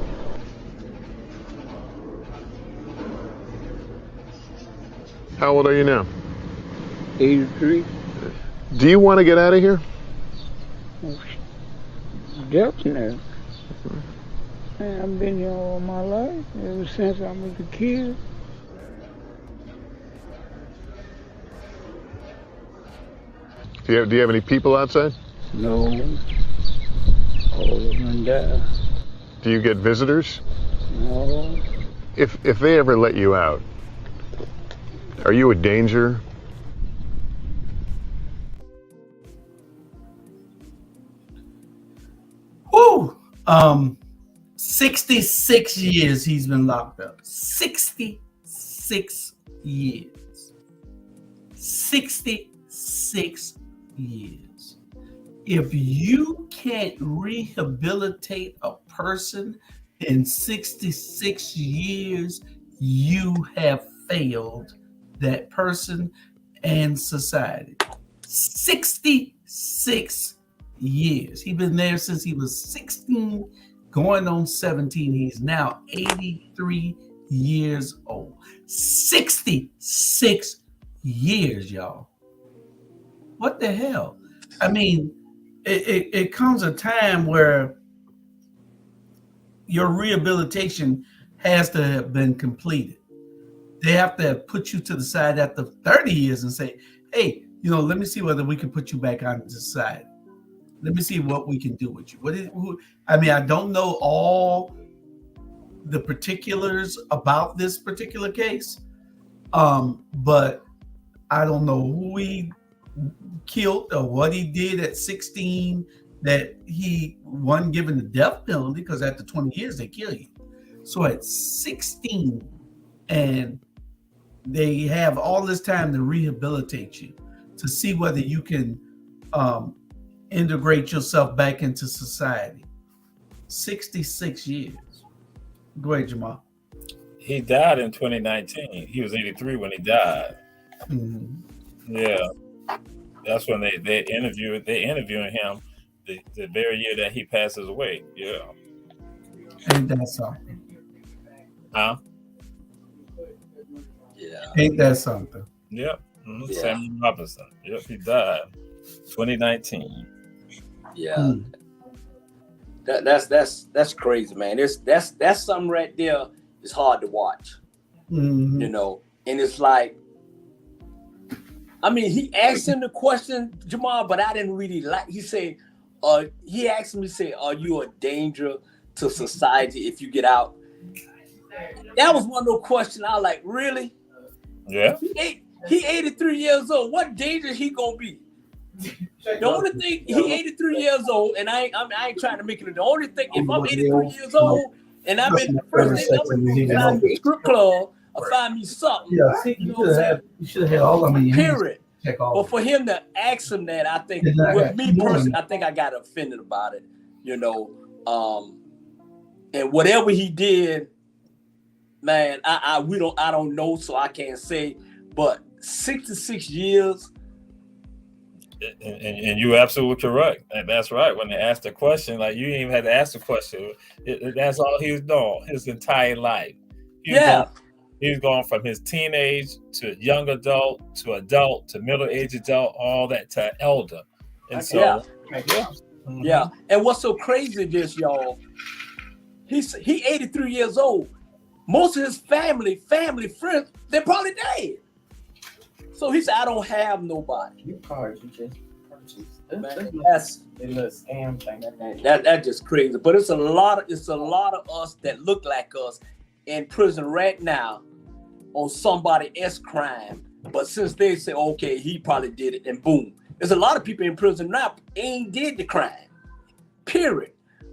How old are you now? 83. Do you want to get out of here? Definitely. Man, I've been here all my life, ever since I was a kid. Do you have any people outside? No. All of them died. Do you get visitors? No. If they ever let you out, are you a danger? Woo! 66 years he's been locked up. 66 years. 66 years. If you can't rehabilitate a person in 66 years, you have failed that person and society. 66 years. He's been there since he was 16, going on 17. He's now 83 years old. 66 years, y'all. What the hell? I mean, it comes a time where your rehabilitation has to have been completed. They have to put you to the side after 30 years and say, hey, let me see whether we can put you back on the side. Let me see what we can do with you. I don't know all the particulars about this particular case, but I don't know who he killed or what he did at 16 that he wasn't given the death penalty, because after 20 years they kill you. So at 16, and they have all this time to rehabilitate you, to see whether you can integrate yourself back into society. 66 years. Go ahead, Jamal. He died in 2019. He was 83 when he died. Mm-hmm. Yeah, that's when they interviewing him the very year that he passes away. Yeah. Ain't that something? Huh? Yeah. Ain't that something? Yep. Mm-hmm. Yeah. Samuel Robinson. Yep, he died 2019. Yeah. That's crazy, man. That's something right there. It's hard to watch. Mm-hmm. And it's like, I mean, he asked him the question, Jamal, but I didn't really like. He said, he asked me, are you a danger to society if you get out? That was one of those questions I was like, really? Yeah. He 83 years old. What danger he gonna be? The only thing, he 83 years old, and I ain't trying to make it. The only thing, if I'm 83 years old and I'm in the first thing, I'm gonna find me a strip club or find me something. Yeah, see, you should have had all of them in your hands. Period. Check all. But for him to ask him that, I think, with me personally, I think I got offended about it. And whatever he did, man, I don't know, so I can't say. But 66 years. And you're absolutely correct. And that's right. When they asked the question, like, you didn't even have to ask the question. That's all he was doing his entire life. He's going from his teenage to young adult to middle-aged adult, all that to elder. And so, yeah. And what's so crazy is, y'all, he 83 years old. Most of his family friends, they're probably dead. So he said, I don't have nobody. You cards you just purchased. That's a little scam thing. That's just crazy. But it's a lot of us that look like us in prison right now on somebody else's crime. But since they say, okay, he probably did it, and boom. There's a lot of people in prison now ain't did the crime. Period.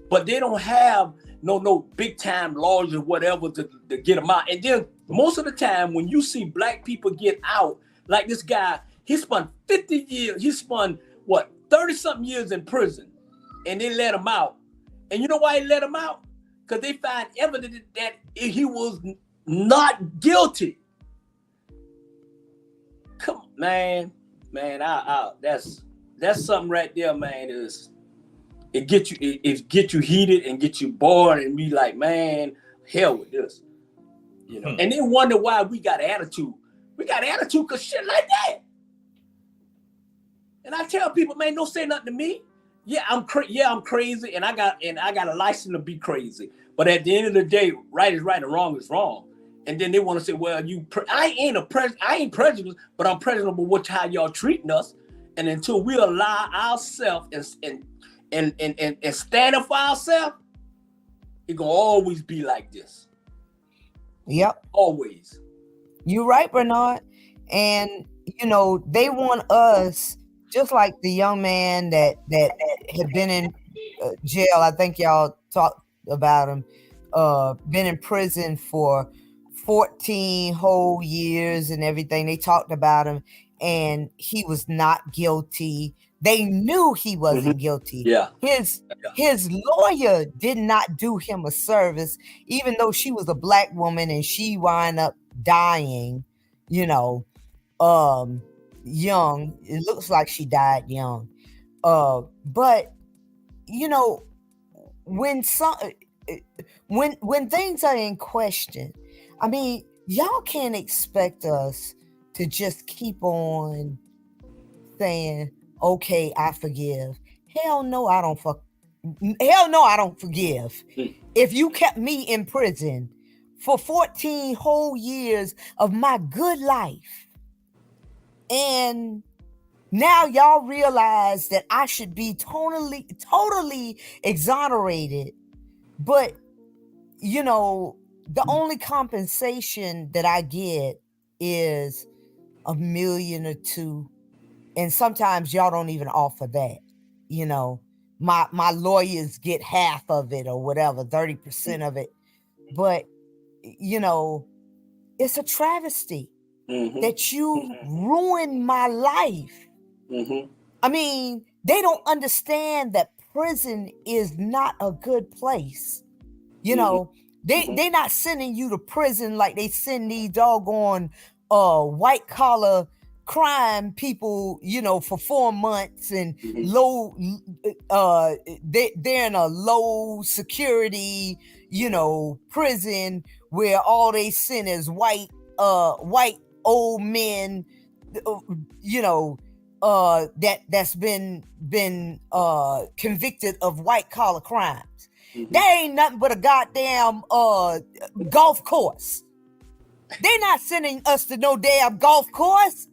But they don't have no big time lawyers or whatever to get them out. And then most of the time when you see black people get out, like this guy, he spent 50 years, 30-something years in prison, and they let him out. And you know why they let him out? Because they find evidence that he was not guilty. Come on, man, that's something right there, man. It get you heated and get you bored and be like, man, hell with this, And they wonder why we got attitude. We got attitude because shit like that. And I tell people, man, don't say nothing to me. Yeah, I'm crazy, and I got a license to be crazy. But at the end of the day, right is right and wrong is wrong. And then they want to say, well, I ain't prejudiced, but I'm prejudiced about how y'all treating us. And until we allow ourselves and stand up for ourselves, it's gonna always be like this. Yep. Always. You're right, Bernard. And they want us, just like the young man that had been in jail. I think y'all talked about him. Been in prison for 14 whole years and everything. They talked about him, and he was not guilty. They knew he wasn't guilty. Yeah. His lawyer did not do him a service, even though she was a black woman and she wound up dying, young. It looks like she died young. But when when things are in question, I mean, y'all can't expect us to just keep on saying, okay, I forgive. Hell no, I don't forgive. If you kept me in prison for 14 whole years of my good life, and now y'all realize that I should be totally exonerated, but you know, the only compensation that I get is $1 million or $2 million. And sometimes y'all don't even offer that. You know, my lawyers get half of it or whatever, 30% of it. But you know, it's a travesty that you ruined my life. I mean, they don't understand that prison is not a good place. You know, they not sending you to prison like they send these doggone white collar crime people, you know, for 4 months and they're in a low security, you know, prison where all they send is white old men, you know, that's been convicted of white collar crimes. That ain't nothing but a goddamn golf course. They're not sending us to no damn golf course.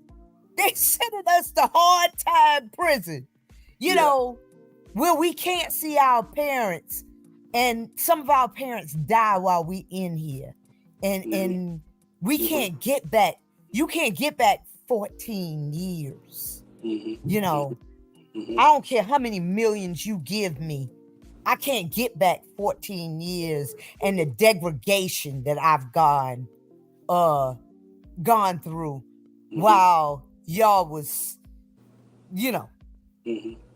They sending us to hard time prison. You know, where we can't see our parents, and some of our parents die while we in here, and we can't get back. You can't get back 14 years. You know, I don't care how many millions you give me. I can't get back 14 years and the degradation that I've gone through while y'all was, you know,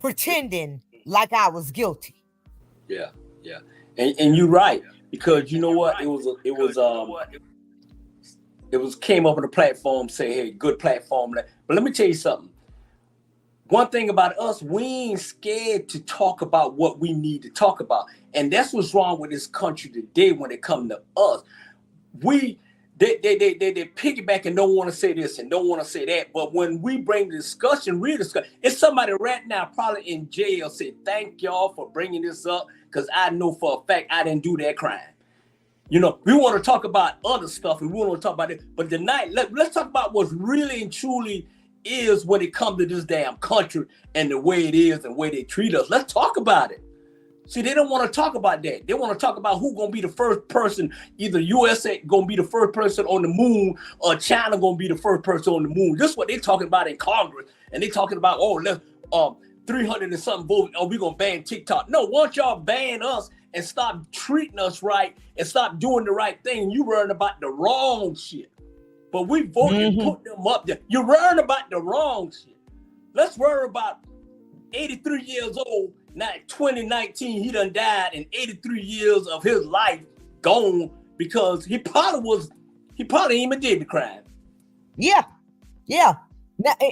pretending like I was guilty. Yeah. And you're right, because you know what? It was came up on the platform, say, hey, good platform. But let me tell you something. One thing about us, we ain't scared to talk about what we need to talk about. And that's what's wrong with this country today when it comes to us. They piggyback and don't want to say this and don't want to say that. But when we bring the discussion, real discussion, it's somebody right now probably in jail say, thank y'all for bringing this up, because I know for a fact I didn't do that crime. You know, we want to talk about other stuff and we want to talk about it. But tonight, let's talk about what's really and truly is when it comes to this damn country and the way it is and the way they treat us. Let's talk about it. See, they don't want to talk about that. They want to talk about who's going to be the first person, either USA going to be the first person on the moon or China going to be the first person on the moon. This is what they're talking about in Congress. And they're talking about, 300 and something votes, we're going to ban TikTok. No, once y'all ban us and stop treating us right and stop doing the right thing, you worrying about the wrong shit. But we voted and put them up there. You're worrying about the wrong shit. Let's worry about 83 years old. Now, 2019, he done died, and 83 years of his life gone because he probably even did the crime. Yeah. Now,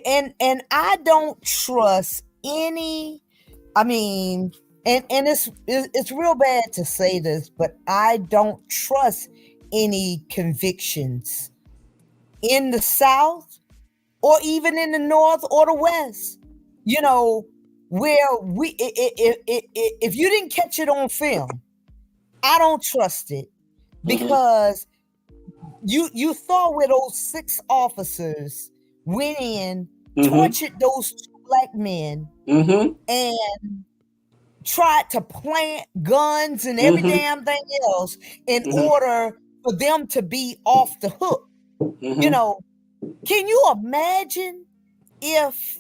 and I don't trust any. I mean, and it's real bad to say this, but I don't trust any convictions in the South or even in the North or the West. You know, where if you didn't catch it on film, I don't trust it, because you saw where those 6 officers went in, tortured those 2 black men, and tried to plant guns and every damn thing else in order for them to be off the hook. You know, can you imagine if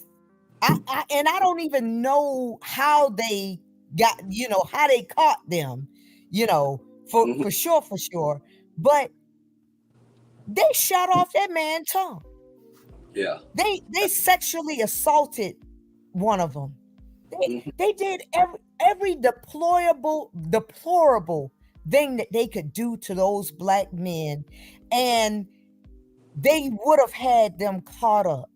I don't even know how they got, you know, how they caught them, you know, for sure. But they shot off that man's tongue. Yeah. They sexually assaulted one of them. They did every deplorable thing that they could do to those black men, and they would have had them caught up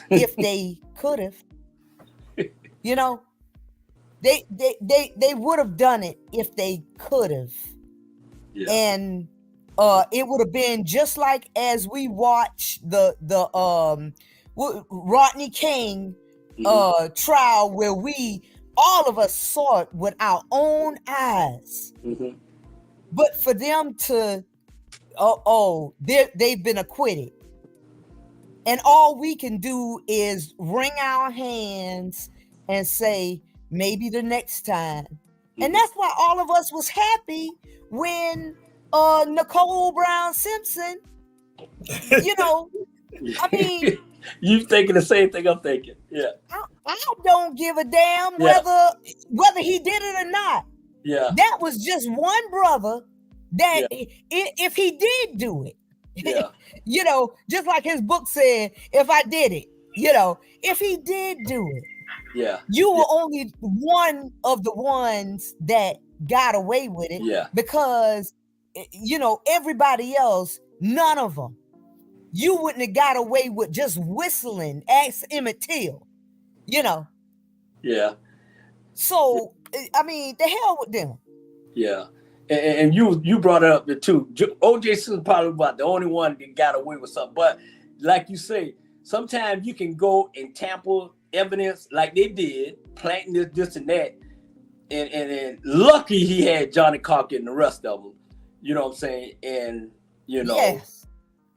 if they could have. You know, They would have done it if they could have. Yeah. And it would have been just like as we watch the Rodney King trial, where all of us saw it with our own eyes. But for them to they've been acquitted, and all we can do is wring our hands and say maybe the next time. And that's why all of us was happy when Nicole Brown Simpson, I mean, you thinking the same thing I'm thinking. Yeah. I don't give a damn whether he did it or not. Yeah. That was just one brother that if he did do it, just like his book said, if I did it, if he did do it, you were only one of the ones that got away with it, because everybody else, none of them, you wouldn't have got away with just whistling. Ask Emmett Till, So I mean, the hell with them. Yeah. And you brought it up there too. O.J. Simpson probably about the only one that got away with something. But like you say, sometimes you can go and tamper evidence like they did, planting this and that. And lucky he had Johnny Cocker and the rest of them. You know what I'm saying? And,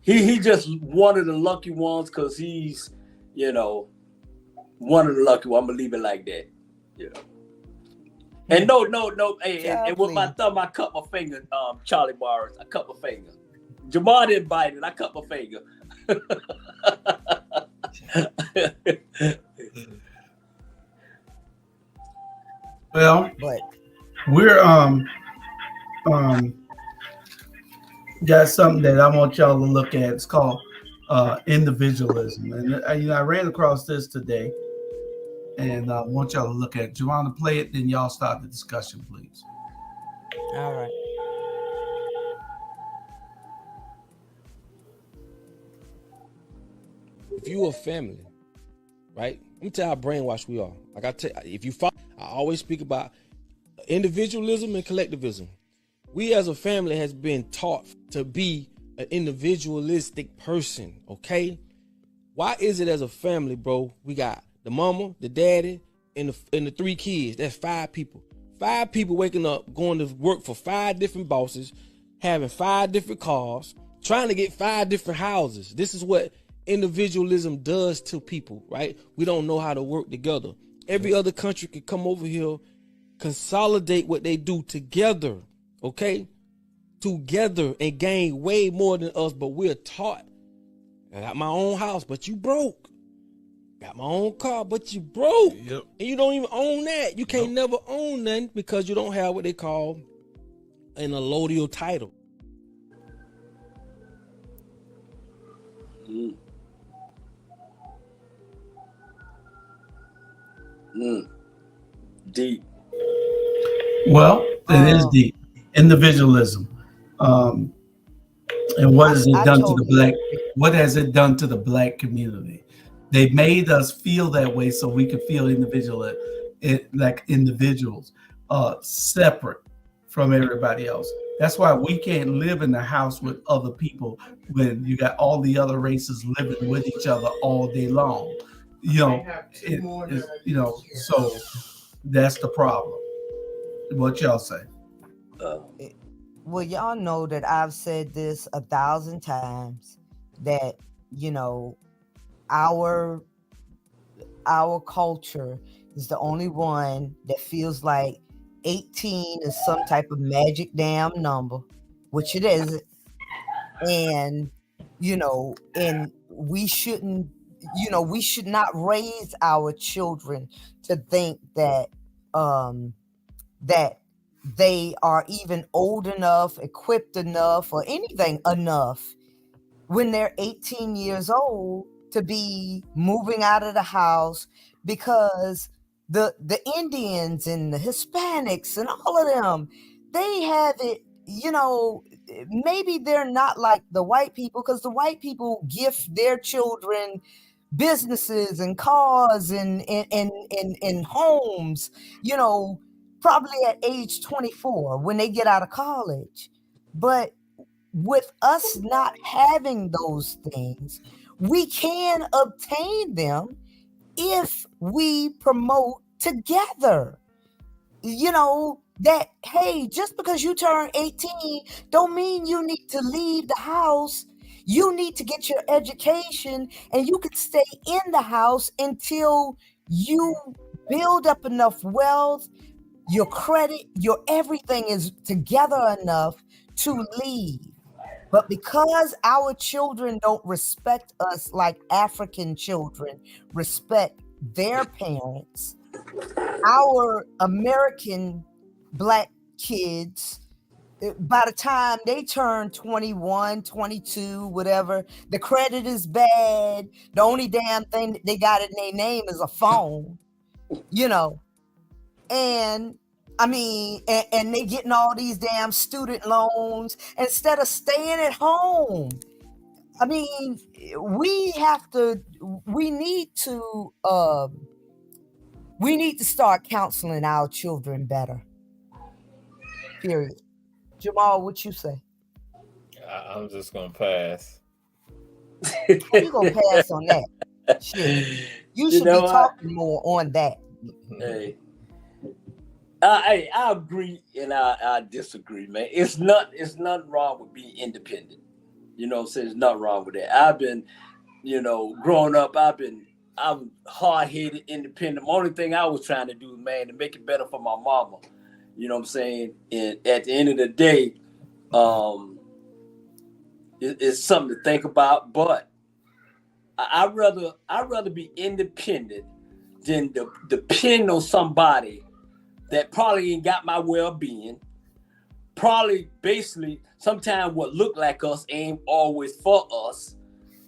he just one of the lucky ones because he's, one of the lucky ones. I'm going to leave it like that. And no. Hey, and with my thumb, I cut my finger. Charlie Bars, I cut my finger. Jamal didn't bite it. I cut my finger. Well, we're got something that I want y'all to look at. It's called individualism, and I ran across this today. And I want y'all to look at it. Do you want to play it? Then y'all start the discussion, please. All right. If you a family, right? Let me tell you how brainwashed we are. Like if you follow, I always speak about individualism and collectivism. We as a family has been taught to be an individualistic person, okay? Why is it as a family, bro, we got the mama, the daddy, and the 3 kids? That's 5 people. 5 people waking up, going to work for 5 different bosses, having 5 different cars, trying to get 5 different houses. This is what individualism does to people, right? We don't know how to work together. Every other country can come over here, consolidate what they do together, okay? Together, and gain way more than us, but we're taught, I got my own house, but you broke. Got my own car, but you broke. Yep. And you don't even own that. You can't never own nothing because you don't have what they call an allodial title. Deep. Well, it is deep. Individualism. And what has it done to the black? What has it done to the black community? They made us feel that way so we could feel like individuals, separate from everybody else. That's why we can't live in the house with other people when you got all the other races living with each other all day long. So that's the problem. What y'all say? Well, y'all know that I've said this 1,000 times that, our culture is the only one that feels like 18 is some type of magic damn number, which it isn't. And, and we shouldn't, we should not raise our children to think that, that they are even old enough, equipped enough, or anything enough when they're 18 years old to be moving out of the house, because the Indians and the Hispanics and all of them, they have it, maybe they're not like the white people, because the white people gift their children businesses and cars and homes, you know, probably at age 24 when they get out of college. But with us not having those things, we can obtain them if we promote together. You know, that, hey, just because you turn 18 don't mean you need to leave the house. You need to get your education, and you can stay in the house until you build up enough wealth, your credit, your everything is together enough to leave. But because our children don't respect us like African children respect their parents, our American Black kids, by the time they turn 21, 22, whatever, the credit is bad. The only damn thing that they got in their name is a phone, you know. And I mean, and they getting all these damn student loans instead of staying at home. I mean, we need to start counseling our children better. Period. Jamal, what you say? I'm just gonna pass. How you gonna pass on that? Shit. You should be talking more on that. Hey. I agree and I disagree, man. It's nothing wrong with being independent. You know what I'm saying? There's nothing wrong with that. I've been, you know, growing up, I'm hard-headed, independent. The only thing I was trying to do, man, to make it better for my mama. You know what I'm saying? And at the end of the day, it's something to think about. But I'd rather be independent than depend on somebody that probably ain't got my well-being. Probably, basically, sometimes what look like us ain't always for us.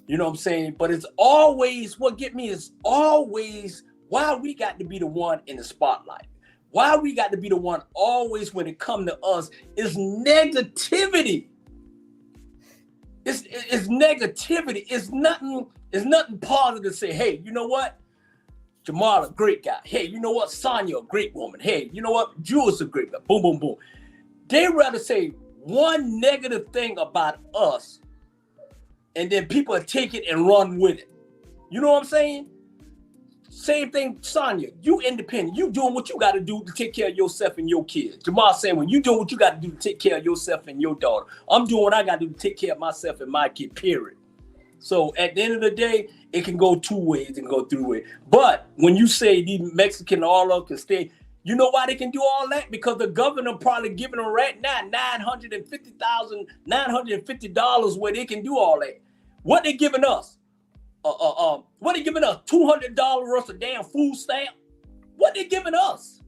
You know what I'm saying? But it's always, what get me is always why we got to be the one in the spotlight. Why we got to be the one always when it come to us is negativity. It's negativity. It's nothing positive to say, hey, you know what? Jamal, a great guy. Hey, you know what? Sonya, a great woman. Hey, you know what? Jules, a great guy. Boom, boom, boom. They rather say one negative thing about us, and then people take it and run with it. You know what I'm saying? Same thing, Sonya. You independent. You doing what you got to do to take care of yourself and your kids. Jamal saying, when you doing what you got to do to take care of yourself and your daughter. I'm doing what I got to do to take care of myself and my kid, period. So at the end of the day, it can go two ways and go three ways. But when you say these Mexican all up can stay, you know why they can do all that? Because the governor probably giving them right now $950 where they can do all that. What they giving us? What they giving us? $200 worth of damn food stamp? What they giving us?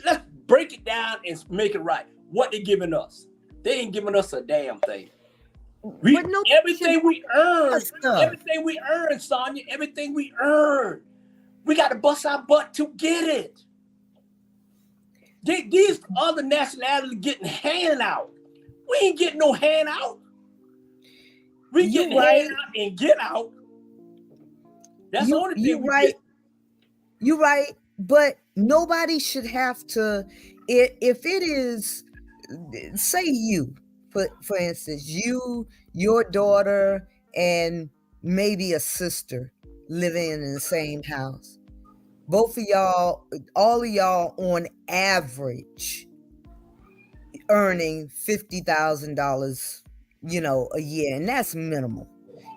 Let's break it down and make it right. What they giving us? They ain't giving us a damn thing. Everything we earn, Sonya, everything we earn, we got to bust our butt to get it. These other nationalities getting handout. We ain't getting no handout. We getting hand out and get out. That's the only thing we get. You're right, but nobody should have to. If it is, say you, for instance, your daughter, and maybe a sister living in the same house. Both of y'all, all of y'all on average earning $50,000, you know, a year. And that's minimal,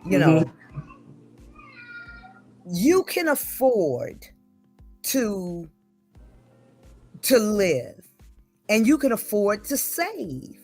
you know. You can afford to live, and you can afford to save.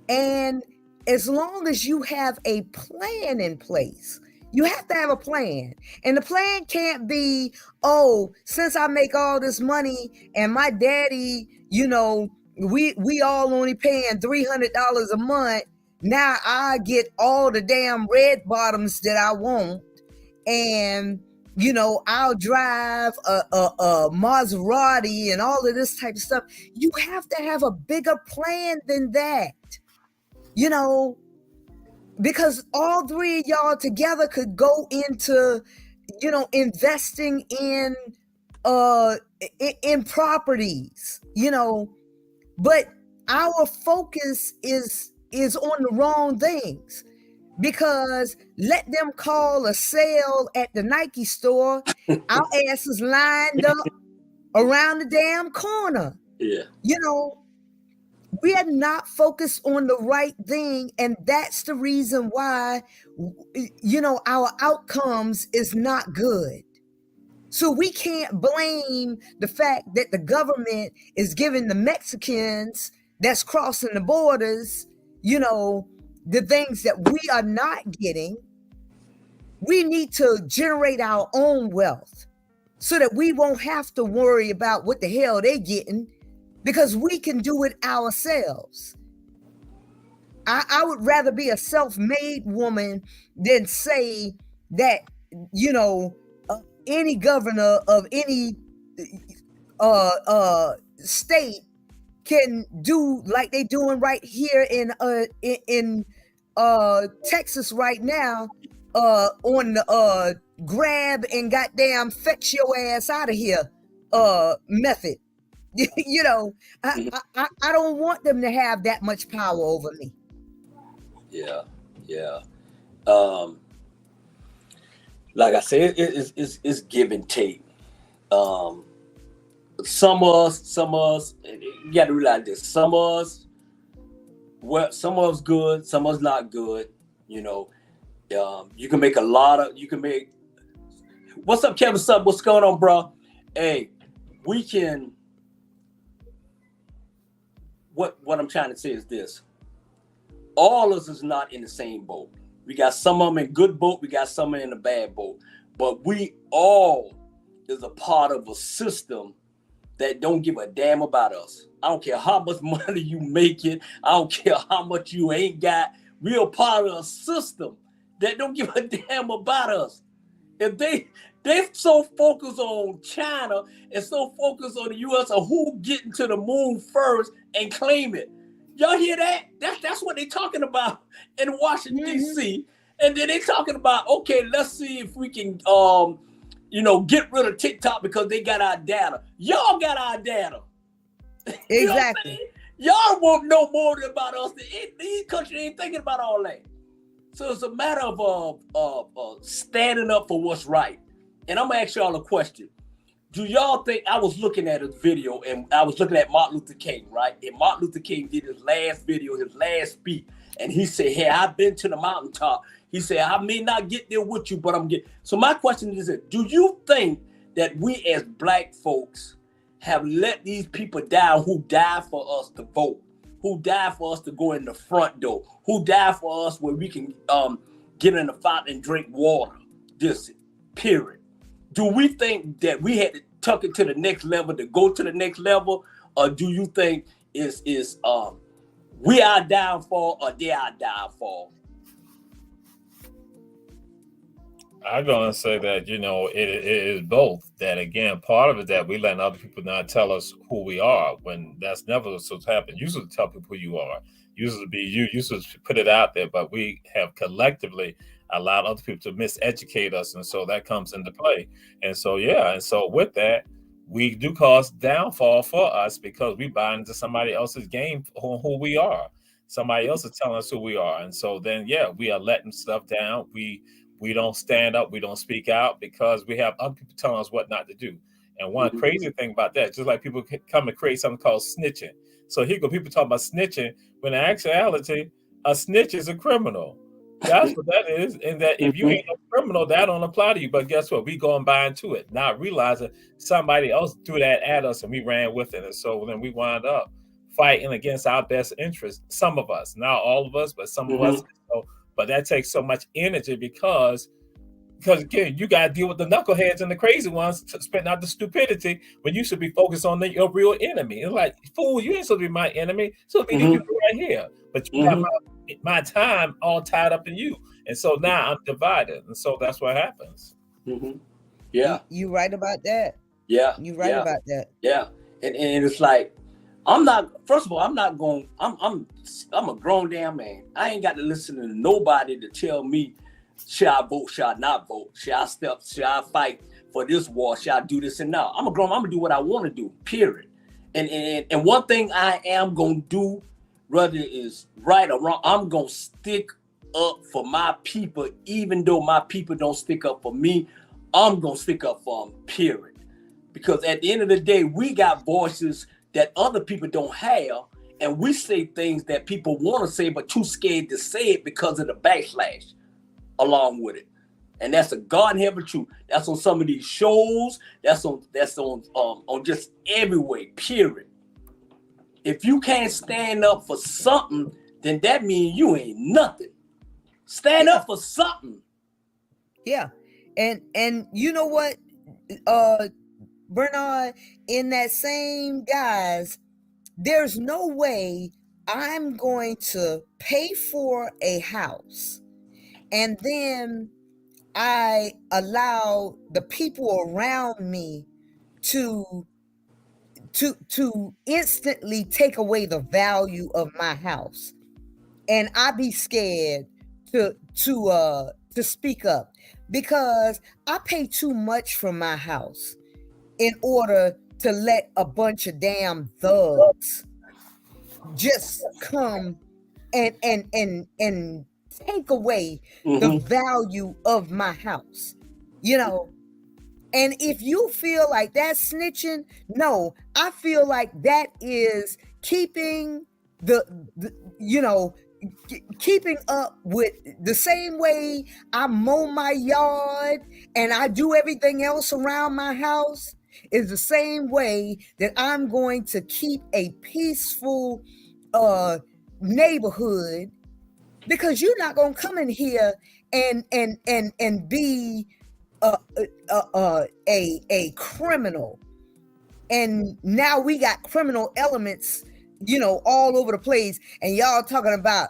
And as long as you have a plan in place, you have to have a plan. And the plan can't be, oh, since I make all this money and my daddy, you know, we all only paying $300 a month. Now I get all the damn red bottoms that I want. And, you know, I'll drive a Maserati and all of this type of stuff. You have to have a bigger plan than that. You know, because all three of y'all together could go into, investing in properties, but our focus is on the wrong things, because let them call a sale at the Nike store, our asses lined up around the damn corner. Yeah. We are not focused on the right thing, and that's the reason why our outcomes is not good. So we can't blame the fact that the government is giving the Mexicans that's crossing the borders, the things that we are not getting. We need to generate our own wealth so that we won't have to worry about what the hell they're getting, because we can do it ourselves. I would rather be a self-made woman than say that, any governor of any state can do like they doing right here in Texas right now, on the grab and goddamn fetch your ass out of here method. I don't want them to have that much power over me. Yeah. Like I said, it's give and take. Some of us, you got to realize this. Some of us good, some of us not good. You can make what's up, Kevin? What's going on, bro? Hey, we can. What I'm trying to say is this: all of us is not in the same boat. We got some of them in good boat, we got some in the bad boat, but we all is a part of a system that don't give a damn about us. I don't care how much money you make it. I don't care how much you ain't got. We are part of a system that don't give a damn about us. If they so focused on China and so focused on the U.S. or who getting to the moon first and claim it. Y'all hear that? That's what they talking about in Washington, D.C. And then they talking about, okay, let's see if we can, get rid of TikTok because they got our data. Y'all got our data. Exactly. Y'all won't know more about us. These countries ain't thinking about all that. So it's a matter of standing up for what's right. And I'm gonna ask y'all a question. Do y'all think, I was looking at a video and I was looking at Martin Luther King, right? And Martin Luther King did his last video, his last speech. And he said, hey, I've been to the mountaintop. He said, I may not get there with you, but I'm getting. So my question is, do you think that we as Black folks have let these people down who died for us to vote, who died for us to go in the front door, who died for us where we can get in the fountain and drink water, just period? Do we think that we had to tuck it to the next level to go to the next level? Or do you think is we our downfall or they our downfall? I'm gonna say that it is both. That again, part of it that we let other people not tell us who we are when that's never supposed to happen. You should tell people who you are. You should be you. You should put it out there. But we have collectively allowed other people to miseducate us, and so that comes into play. And so with that, we do cause downfall for us because we buy into somebody else's game on who we are. Somebody else is telling us who we are, and so then we are letting stuff down. We don't stand up, we don't speak out because we have other people telling us what not to do. And one crazy thing about that, just like people come and create something called snitching. So here go people talking about snitching when in actuality, a snitch is a criminal. That's what that is. And that if you ain't a criminal, that don't apply to you. But guess what? We go and buy into it, not realizing somebody else threw that at us and we ran with it. And so then we wind up fighting against our best interest. Some of us, not all of us, but some of us. But that takes so much energy because again, you got to deal with the knuckleheads and the crazy ones spitting out the stupidity when you should be focused on your real enemy. It's like, fool, you ain't supposed to be my enemy. So be you right here. But you have my time all tied up in you. And so now I'm divided. And so that's what happens. Yeah. You right about that. Yeah. You right about that. Yeah. And it's like, I'm not. First of all, I'm not going. I'm a grown damn man. I ain't got to listen to nobody to tell me should I vote, should I not vote, should I step, should I fight for this war, should I do this and now. I'm a grown. I'm gonna do what I want to do. Period. And one thing I am gonna do, whether it is right or wrong, I'm gonna stick up for my people, even though my people don't stick up for me. I'm gonna stick up for them. Period. Because at the end of the day, we got voices that other people don't have, and we say things that people want to say but too scared to say it because of the backlash along with it. And that's a God in heaven truth. That's on some of these shows. That's on just every way. Period. If you can't stand up for something, then that means you ain't nothing. Stand up for something. Yeah, and you know what, Bernard, in that same guise, there's no way I'm going to pay for a house and then I allow the people around me to instantly take away the value of my house, and I be scared to speak up because I pay too much for my house in order to let a bunch of damn thugs just come and take away the value of my house, you know. And if you feel like that's snitching, no, I feel like that is keeping keeping up with the same way I mow my yard and I do everything else around my house is the same way that I'm going to keep a peaceful neighborhood, because you're not going to come in here and be a criminal. And now we got criminal elements, all over the place, and y'all talking about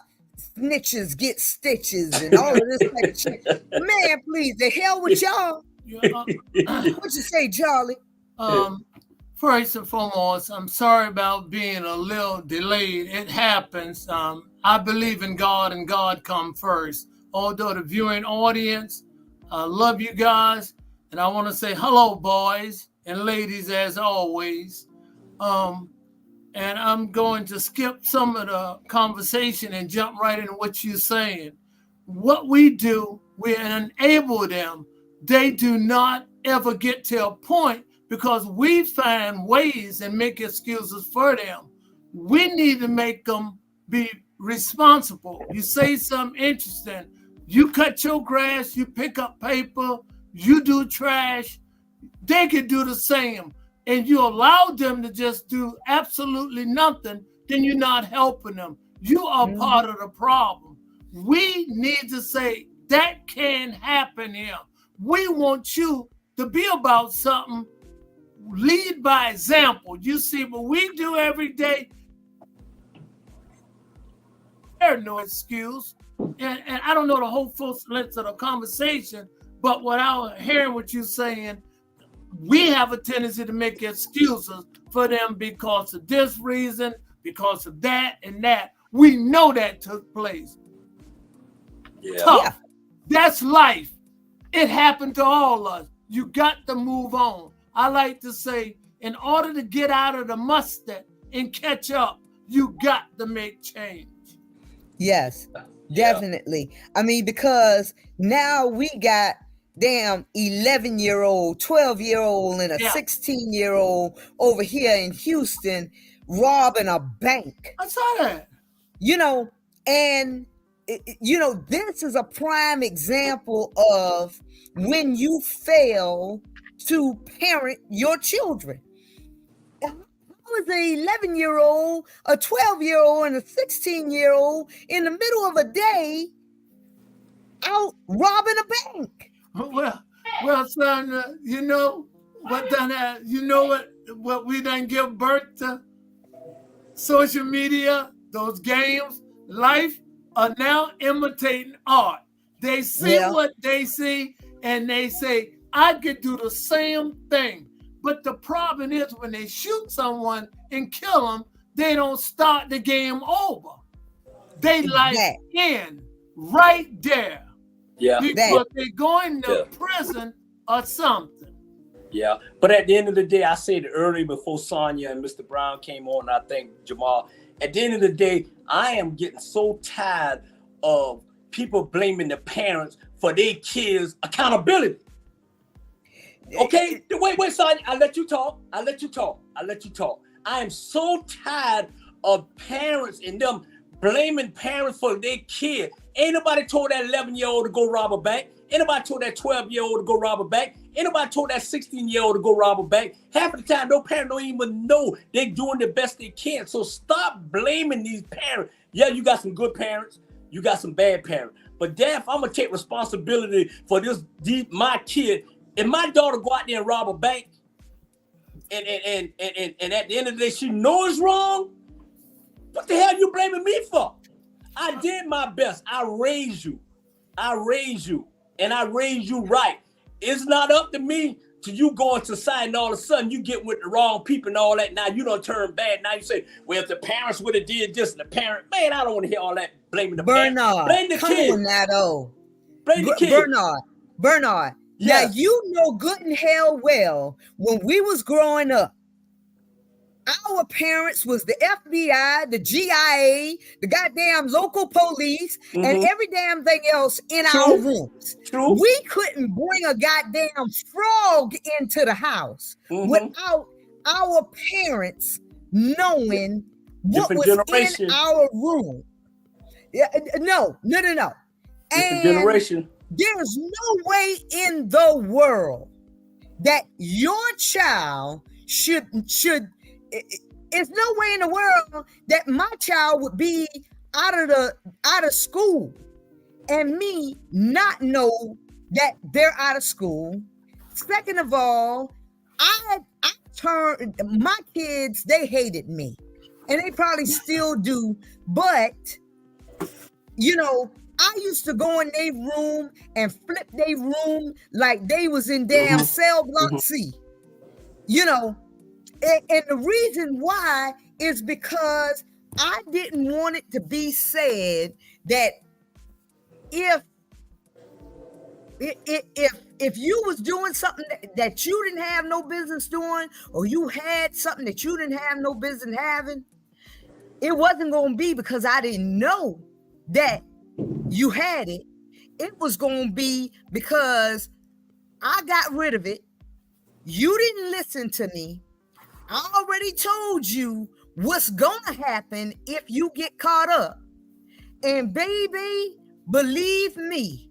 snitches get stitches and all of this type of shit. Man, please, the hell with y'all. What you say, Charlie? First and foremost, I'm sorry about being a little delayed. It happens. I believe in God and God come first. Although the viewing audience, I love you guys. And I want to say hello, boys and ladies, as always. And I'm going to skip some of the conversation and jump right into what you're saying. What we do, we enable them. They do not ever get to a point because we find ways and make excuses for them. We need to make them be responsible. You say something interesting. You cut your grass, you pick up paper, you do trash. They can do the same. And you allow them to just do absolutely nothing, then you're not helping them. You are part of the problem. We need to say that can't happen here. We want you to be about something. Lead by example. You see what we do every day. There's no excuse. And I don't know the whole full length of the conversation, but without hearing what you're saying, we have a tendency to make excuses for them because of this reason, because of that and that. We know that took place. Yeah. Tough. Yeah. That's life. It happened to all of us. You got to move on. I like to say, in order to get out of the mustard and catch up, you got to make change. Yes, definitely. I mean, because now we got damn 11-year-old, 12-year-old, and a 16-year-old over here in Houston robbing a bank. I saw that. And this is a prime example of when you fail to parent your children. How is an 11-year-old, a 12-year-old, and a 16-year-old in the middle of a day out robbing a bank? Well, son, you know what we done give birth to? Social media, those games, life are now imitating art. They see what they see and they say, I could do the same thing. But the problem is when they shoot someone and kill them, they don't start the game over. They like Exactly. end right there. Yeah. Because they're going to prison or something. Yeah. But at the end of the day, I said it earlier before Sonia and Mr. Brown came on, I think Jamal, at the end of the day, I am getting so tired of people blaming the parents for their kids' accountability. Okay, wait, Sonia, I'll let you talk. I am so tired of parents and them blaming parents for their kid. Ain't nobody told that 11-year-old to go rob a bank. Ain't nobody told that 12-year-old to go rob a bank. Ain't nobody told that 16-year-old to go rob a bank. Half of the time, no parent don't even know they're doing the best they can. So stop blaming these parents. Yeah, you got some good parents. You got some bad parents. But damn, if I'm going to take responsibility for my kid, if my daughter go out there and rob a bank, and at the end of the day, she knows wrong, what the hell are you blaming me for? I did my best. I raised you. And I raised you right. It's not up to me to you going to society and all of a sudden you get with the wrong people and all that. Now you don't turn bad. Now you say, well, if the parents would have did this and the parent, man, I don't want to hear all that blaming the parents. Blame the kid. On that, blame the kid. Bernard. Yeah. Now you know good and hell well when we was growing up, our parents was the FBI, the GIA, the goddamn local police, and every damn thing else in our rooms. True. We couldn't bring a goddamn frog into the house without our parents knowing what was in our room. Yeah, no. Different generation. There's no way in the world that your child should. It's no way in the world that my child would be out of school and me not know that they're out of school. Second of all, I turned my kids, they hated me and they probably still do. But, you know, I used to go in their room and flip their room like they was in damn cell block C, you know. And the reason why is because I didn't want it to be said that if you was doing something that you didn't have no business doing, or you had something that you didn't have no business having, it wasn't going to be because I didn't know that you had it. It was going to be because I got rid of it. You didn't listen to me. I already told you what's gonna happen if you get caught up. And baby, believe me,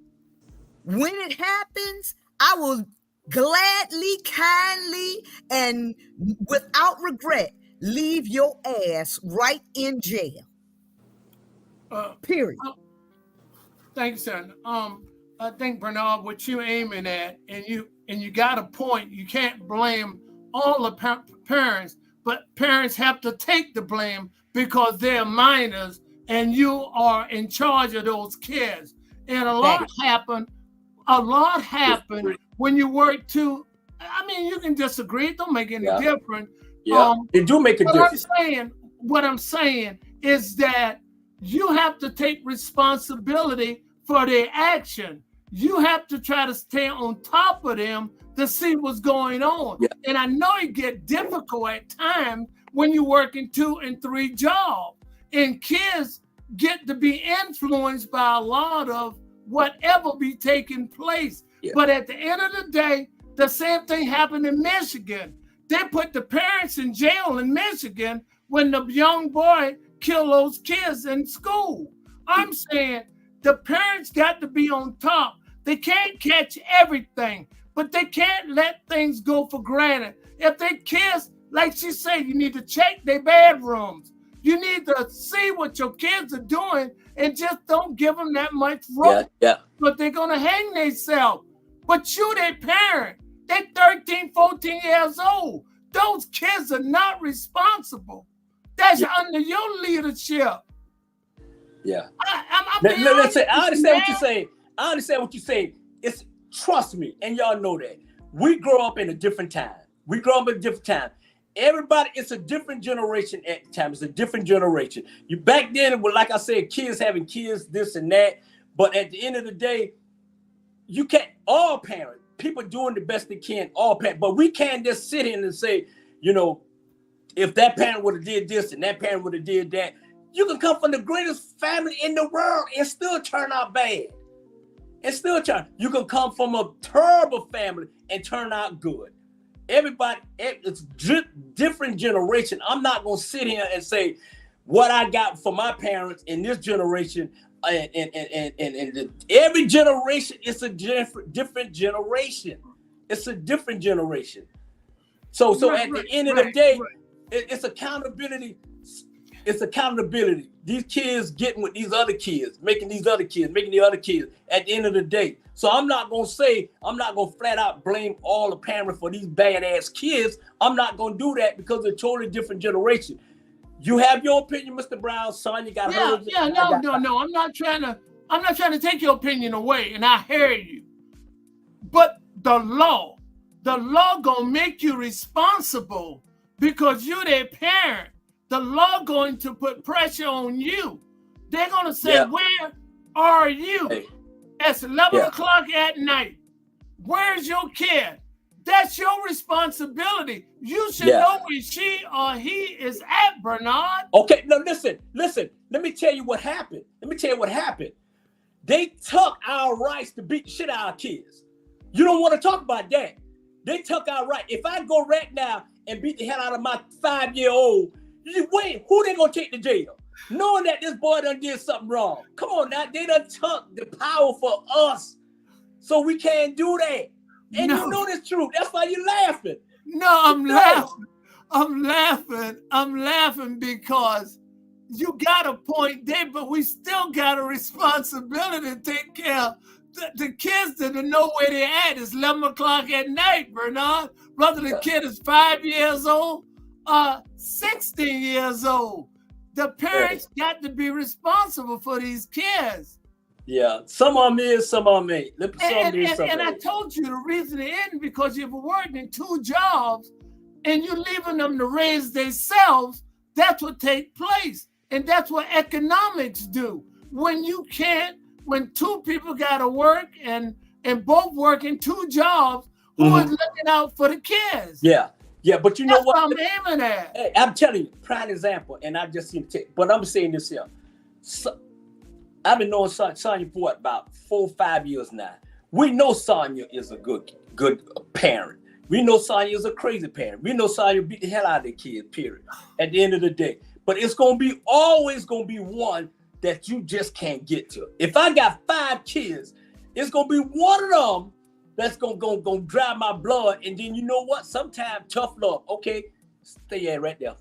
when it happens, I will gladly, kindly, and without regret leave your ass right in jail. Period. Thanks, son. I think, Bernard, what you're aiming at, and you got a point. You can't blame all the parents, but parents have to take the blame because they're minors and you are in charge of those kids. And a lot happened when you work too. I mean, you can disagree, it don't make any difference. Yeah, it do make a difference. What I'm saying is that you have to take responsibility for their action. You have to try to stay on top of them to see what's going on. Yeah. And I know it get difficult at times when you're working 2 and 3 jobs. And kids get to be influenced by a lot of whatever be taking place. Yeah. But at the end of the day, the same thing happened in Michigan. They put the parents in jail in Michigan when the young boy killed those kids in school. I'm saying the parents got to be on top. They can't catch everything, but they can't let things go for granted. If they kids, like she said, you need to check their bedrooms. You need to see what your kids are doing and just don't give them that much rope. Yeah. But they're going to hang themselves. But you, their parent, they're 13, 14 years old. Those kids are not responsible. That's under your leadership. Yeah. I understand what you're saying. I understand what you're saying. Trust me, and y'all know that. We grow up in a different time. everybody, it's a different generation at the time. It's a different generation. You back then, it was like I said, kids having kids, this and that. But at the end of the day, you can't, all parents, people doing the best they can, all parents, but we can't just sit here and say, you know, if that parent would have did this and that parent would have did that. You can come from the greatest family in the world and still turn out bad. You can come from a terrible family and turn out good. Everybody, it's different generation. I'm not going to sit here and say what I got from my parents in this generation and every generation is a different generation. It's a different generation. So at the end of the day, it's accountability. It's accountability. These kids getting with these other kids, making the other kids at the end of the day. So I'm not going to flat out blame all the parents for these badass kids. I'm not going to do that because it's a totally different generation. You have your opinion, Mr. Brown, son. You got no. I'm not trying to take your opinion away, and I hear you. But the law gonna make you responsible because you're their parent. The law going to put pressure on you. They're gonna say, where are you? Hey. It's 11 o'clock at night. Where's your kid? That's your responsibility. You should know where she or he is at, Bernard. Okay, no, listen. Let me tell you what happened. They took our rights to beat the shit out of our kids. You don't want to talk about that. They took our right. If I go right now and beat the hell out of my 5-year-old, who they gonna take to jail? Knowing that this boy done did something wrong. Come on now, they done took the power for us. So we can't do that. And you know this truth. That's why you're laughing. No, I'm laughing. I'm laughing because you got a point there, but we still got a responsibility to take care of the kids that know where they're at. It's 11 o'clock at night, Bernard. Whether the kid is 5 years old or 16 years old. The parents got to be responsible for these kids. Yeah, some of them is, some of them ain't. And I told you the reason it isn't because you're working 2 jobs and you're leaving them to raise themselves. That's what takes place. And that's what economics do. When 2 people got to work and both working 2 jobs, who is looking out for the kids? Yeah, but you know what? I'm aiming at. Hey, I'm telling you, prime example, and I just seen the tape. But I'm saying this here. So, I've been knowing Sonya for about 4 or 5 years now. We know Sonya is a good parent. We know Sonya is a crazy parent. We know Sonya beat the hell out of their kids, period. At the end of the day. But it's always gonna be one that you just can't get to. If I got 5 kids, it's gonna be one of them that's gonna drive my blood. And then you know what? Sometimes tough love. Okay, stay right there.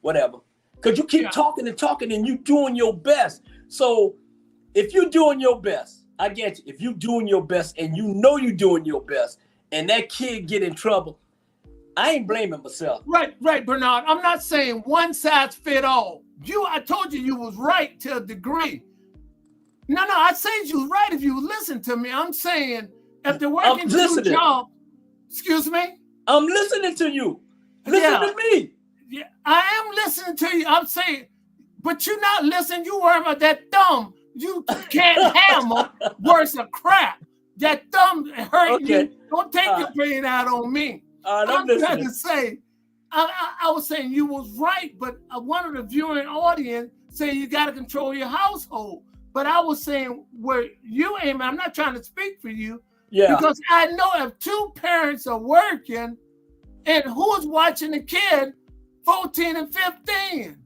Whatever. Because you keep talking and you doing your best. So if you're doing your best, I get you. If you're doing your best and you know you're doing your best and that kid get in trouble, I ain't blaming myself. Right, Bernard. I'm not saying one size fit all. I told you was right to a degree. No, I said you was right if you listen to me. I'm saying if they're working 2 jobs, excuse me? I'm listening to you. Listen to me. Yeah, I am listening to you. I'm saying, but you're not listening. You worry about that thumb. You can't hammer worse of crap. That thumb hurt you. Don't take your pain out on me. I'm trying to say, I was saying you was right, but one of the viewing audience saying you got to control your household. But I was saying where you aim, I'm not trying to speak for you. Yeah. Because I know if 2 parents are working and who's watching the kid 14 and 15?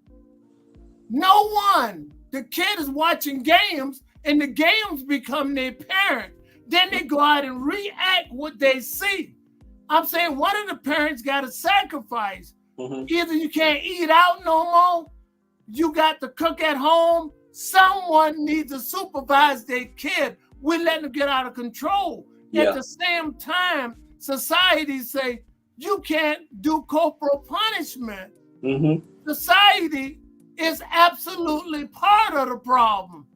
No one. The kid is watching games and the games become their parent. Then they go out and react what they see. I'm saying one of the parents got to sacrifice. Either you can't eat out no more, you got to cook at home. Someone needs to supervise their kid. We're letting them get out of control. At the same time, society say you can't do corporal punishment. Society is absolutely part of the problem.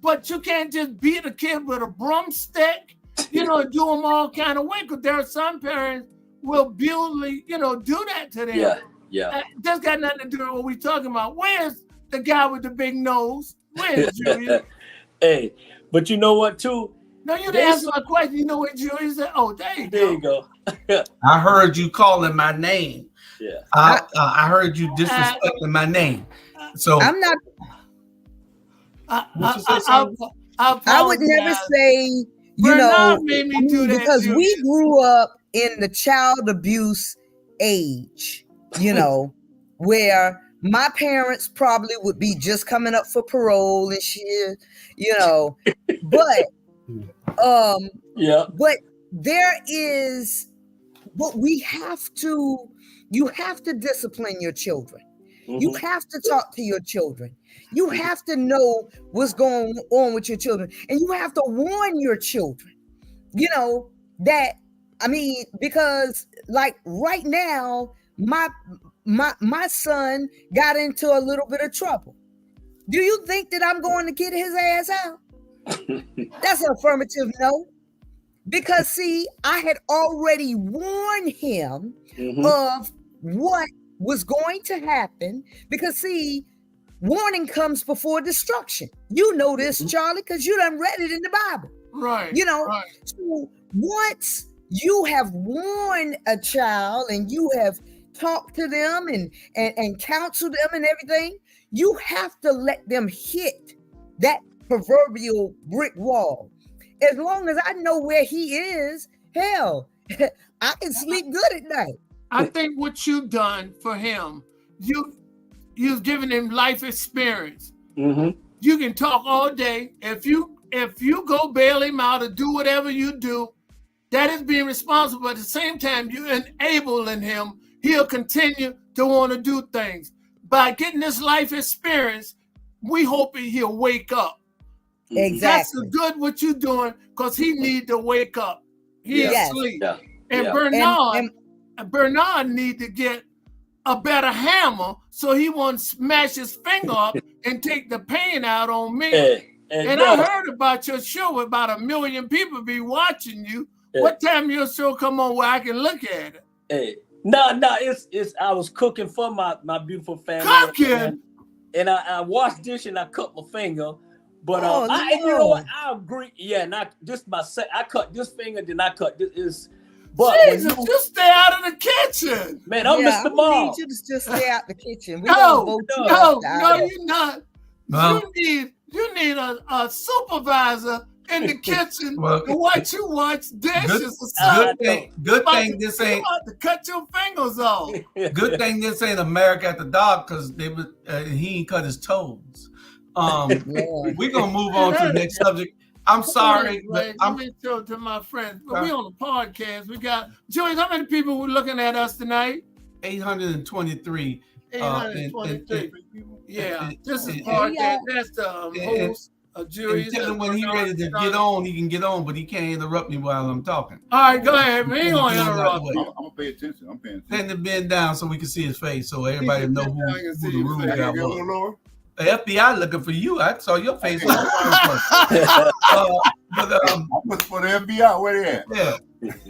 But you can't just beat a kid with a broomstick, do them all kind of way. Because there are some parents will brutally, do that to them. Yeah. That's got nothing to do with what we're talking about. Where's the guy with the big nose? Where's Julius? Hey, but you know what too? No, you didn't answer my question. You know what Julius said? Oh, there you go. I heard you calling my name. Yeah. I heard you disrespecting my name. So I'm not. Would you say something? I would never say, you Bernard know, made me do that, because we Julius. grew up in the child abuse age, you know, where my parents probably would be just coming up for parole and shit, you know, but but there is what we have to, you have to discipline your children. You have to talk to your children. You have to know what's going on with your children, and you have to warn your children, you know, that, I mean, because like right now, my son got into a little bit of trouble. Do you think that I'm going to get his ass out? That's an affirmative no. Because see, I had already warned him of what was going to happen. Because see, warning comes before destruction. You know this, Charlie, because you done read it in the Bible. Right. You know, right. So once you have warned a child and you have talked to them and counseled them and everything, you have to let them hit that proverbial brick wall. As long as I know where he is, hell, I can sleep good at night. I think what you've done for him, you've given him life experience. You can talk all day. If you go bail him out or do whatever you do, that is being responsible. But at the same time, you're enabling him. He'll continue to want to do things. By getting this life experience, we hope he'll wake up. Exactly. That's the good what you're doing, because he need to wake up. He's asleep. Yeah. And Yeah. Bernard need to get a better hammer so he won't smash his finger up and take the pain out on me. And I heard about your show where about 1 million people be watching you. What time your show come on where I can look at it? Hey. No, it's I was cooking for my beautiful family. Cooking? And I washed dish and I cut my finger. But you know what? I agree. Yeah, not just I cut this finger, then I cut this. But Jesus, just stay out of the kitchen. Man, I'm Mr. Mom. Need you to just stay out the kitchen. No, you're not. You need a supervisor in the kitchen to watch you watch dishes. Good thing this ain't to cut your fingers off. Good thing this ain't America at the Dog, because he ain't cut his toes. We're gonna move on to the next subject. I'm sorry, but let me show to my friends. But we on the podcast. We got Joyce. How many people were looking at us tonight? 823. 823. Yeah, this is podcast. That's the host of Julius. Tell him when he's ready to get on, he can get on, but he can't interrupt me while I'm talking. All right, go ahead. We ain't gonna interrupt you. I'm gonna pay attention. I'm paying attention. Send the bend down so we can see his face, so everybody know who the rude guy was. The FBI looking for you. I saw your face. I'm looking for the FBI. Where they at?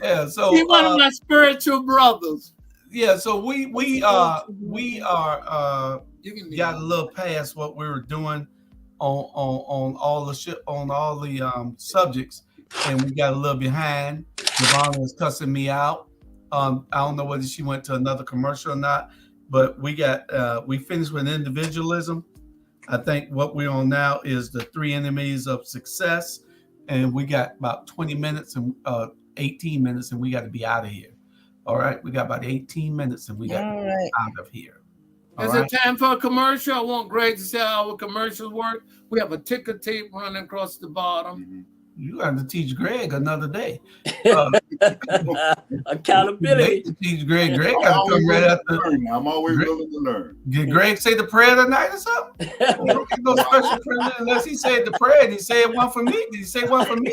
Yeah. So he's one of my spiritual brothers. Yeah. So we got a little past what we were doing on all the subjects, and we got a little behind. Yvonne was cussing me out. I don't know whether she went to another commercial or not, but we finished with individualism. I think what we're on now is the 3 enemies of success, and we got about 20 minutes and 18 minutes, and we got to be out of here. All right, we got about 18 minutes, and we got to be out of here. Is it time for a commercial? I want Greg to say how our commercials work. We have a ticker tape running across the bottom. You have to teach Greg another day. Accountability. Teach Greg. Greg got to come right after. I'm always willing to learn. Did Greg say the prayer tonight or something? You don't get no special prayer unless he said the prayer. Did he say one for me? Did he say one for me?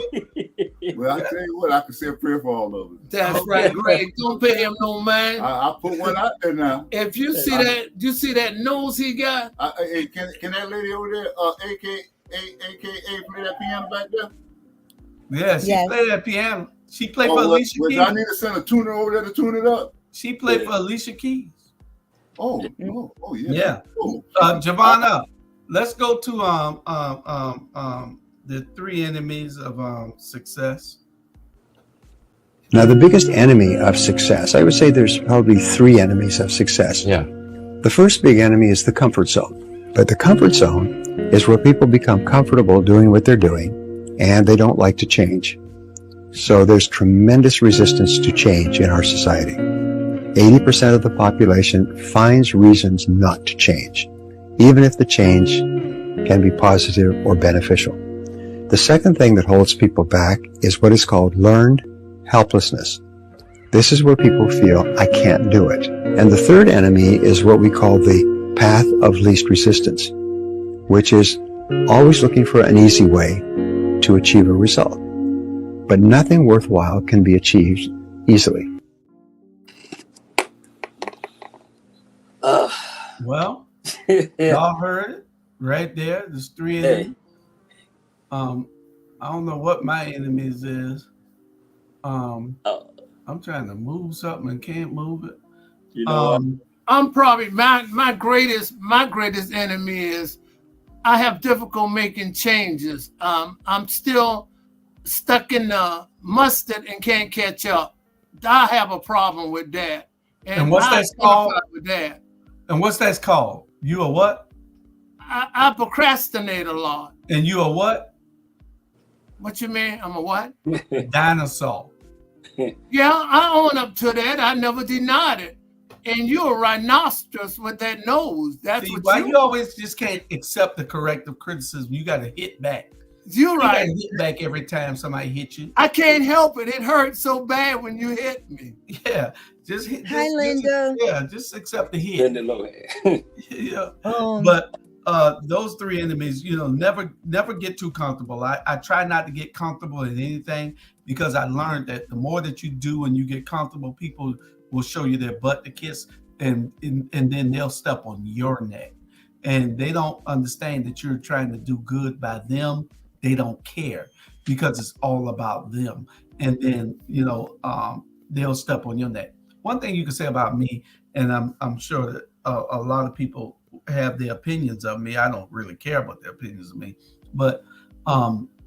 Well, I tell you what, I can say a prayer for all of us. That's right, Greg. Don't pay him no mind. I put one out there now. If you see that nose he got. Hey, can that lady over there, AKA, play that piano back there? Yeah, she played that piano. She played for Alicia Keys. I need to send a tuner over there to tune it up. She played for Alicia Keys. Oh, yeah. Yeah. Giovanna, let's go to the three enemies of success. Now, the biggest enemy of success, I would say there's probably three enemies of success. Yeah. The first big enemy is the comfort zone. But the comfort zone is where people become comfortable doing what they're doing, and they don't like to change. So there's tremendous resistance to change in our society. 80% of the population finds reasons not to change, even if the change can be positive or beneficial. The second thing that holds people back is what is called learned helplessness. This is where people feel, I can't do it. And the third enemy is what we call the path of least resistance, which is always looking for an easy way to achieve a result. But nothing worthwhile can be achieved easily. Well, y'all heard it right there. There's three enemies. I don't know what my enemies is. I'm trying to move something and can't move it. You know, I'm probably my greatest enemy is I have difficult making changes. I'm still stuck in the mustard and can't catch up. I have a problem with that. And what's that called? With that. And what's that called? You a what? I procrastinate a lot. And you a what? What you mean? I'm a what? Dinosaur. Yeah, I own up to that. I never denied it. And you're a rhinoceros with that nose. That's what why you always just can't accept the corrective criticism. You got to hit back. You're right. You got to hit back every time somebody hits you. I can't help it. It hurts so bad when you hit me. Yeah, just hit. Hi, Linda. Just accept the hit. Yeah. But those three enemies, never get too comfortable. I try not to get comfortable in anything because I learned that the more that you do and you get comfortable, people will show you their butt to kiss, and then they'll step on your neck. And they don't understand that you're trying to do good by them. They don't care because it's all about them. And then, they'll step on your neck. One thing you can say about me, and I'm sure that a lot of people have their opinions of me. I don't really care about their opinions of me. But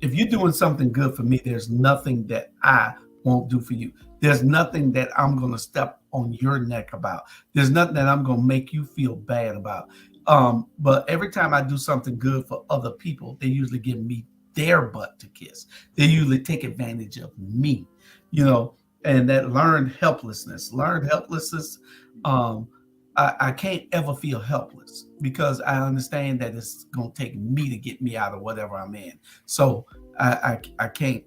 if you're doing something good for me, there's nothing that I won't do for you. There's nothing that I'm going to step on your neck about. There's nothing that I'm going to make you feel bad about. But every time I do something good for other people, they usually give me their butt to kiss. They usually take advantage of me, and that learned helplessness. I can't ever feel helpless because I understand that it's going to take me to get me out of whatever I'm in. So I can't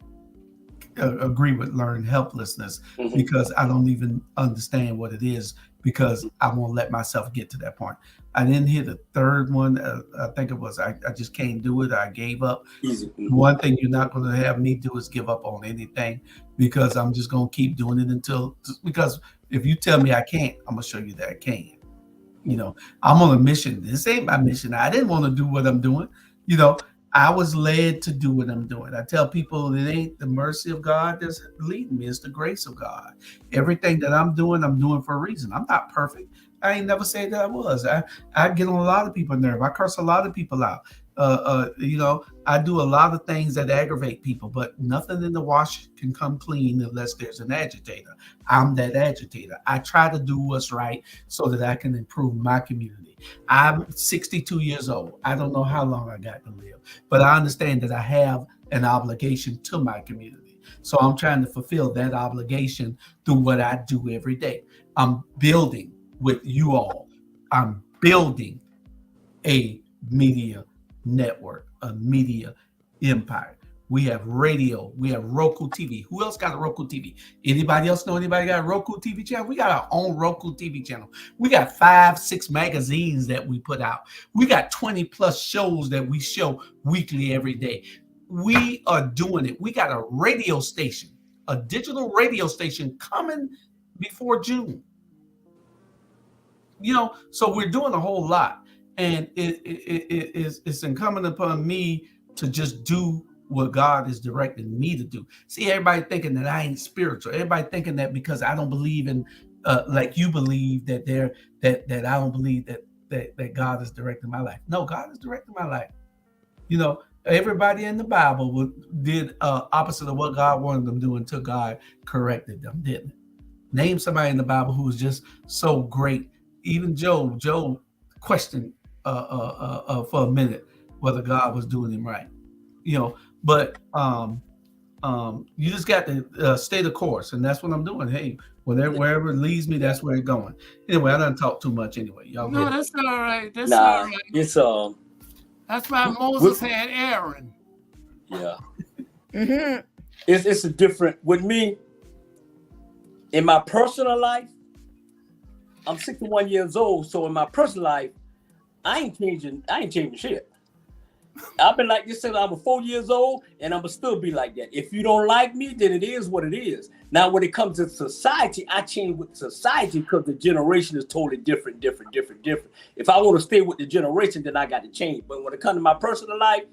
agree with learned helplessness because I don't even understand what it is because I won't let myself get to that point. I didn't hear the third one. I think it was I just can't do it. I gave up. One thing you're not going to have me do is give up on anything because I'm just going to keep doing it because if you tell me I can't, I'm going to show you that I can. I'm on a mission. This ain't my mission. I didn't want to do what I'm doing. I was led to do what I'm doing. I tell people it ain't the mercy of God that's leading me. It's the grace of God. Everything that I'm doing for a reason. I'm not perfect. I ain't never said that I was. I get on a lot of people's nerve. I curse a lot of people out. I do a lot of things that aggravate people, but nothing in the wash can come clean unless there's an agitator. I'm that agitator. I try to do what's right so that I can improve my community. I'm 62 years old. I don't know how long I got to live, but I understand that I have an obligation to my community. So I'm trying to fulfill that obligation through what I do every day. I'm building with you all. I'm building a media network, a media empire. We have radio. We have Roku TV. Who else got a Roku TV? Anybody else know anybody got a Roku TV channel? We got our own Roku TV channel. We got 5-6 magazines that we put out. We got 20 plus shows that we show weekly every day. We are doing it. We got a radio station, a digital radio station coming before June. So we're doing a whole lot. And it's incumbent upon me to just do what God is directing me to do. See, everybody thinking that I ain't spiritual. Everybody thinking that because I don't believe in like you believe that that I don't believe that God is directing my life. No, God is directing my life. You know, everybody in the Bible did opposite of what God wanted them to do until God corrected them, didn't it? Name somebody in the Bible who was just so great. Even Job questioned for a minute whether God was doing him right. You know, but you just got to stay the course, and that's what I'm doing. Hey, wherever it leads me, that's where it's going. Anyway, I done talked too much. Anyway, y'all. No, that's all right. That's Nah, all right. it's That's why Moses had Aaron. Yeah. Mm-hmm. It's a different with me. In my personal life, I'm 61 years old, so in my personal life, I ain't changing shit. I've been like this since I was 4 years old, and I'm gonna still be like that. If you don't like me, then it is what it is. Now, when it comes to society, I change with society because the generation is totally different. If I want to stay with the generation, then I got to change. But when it comes to my personal life,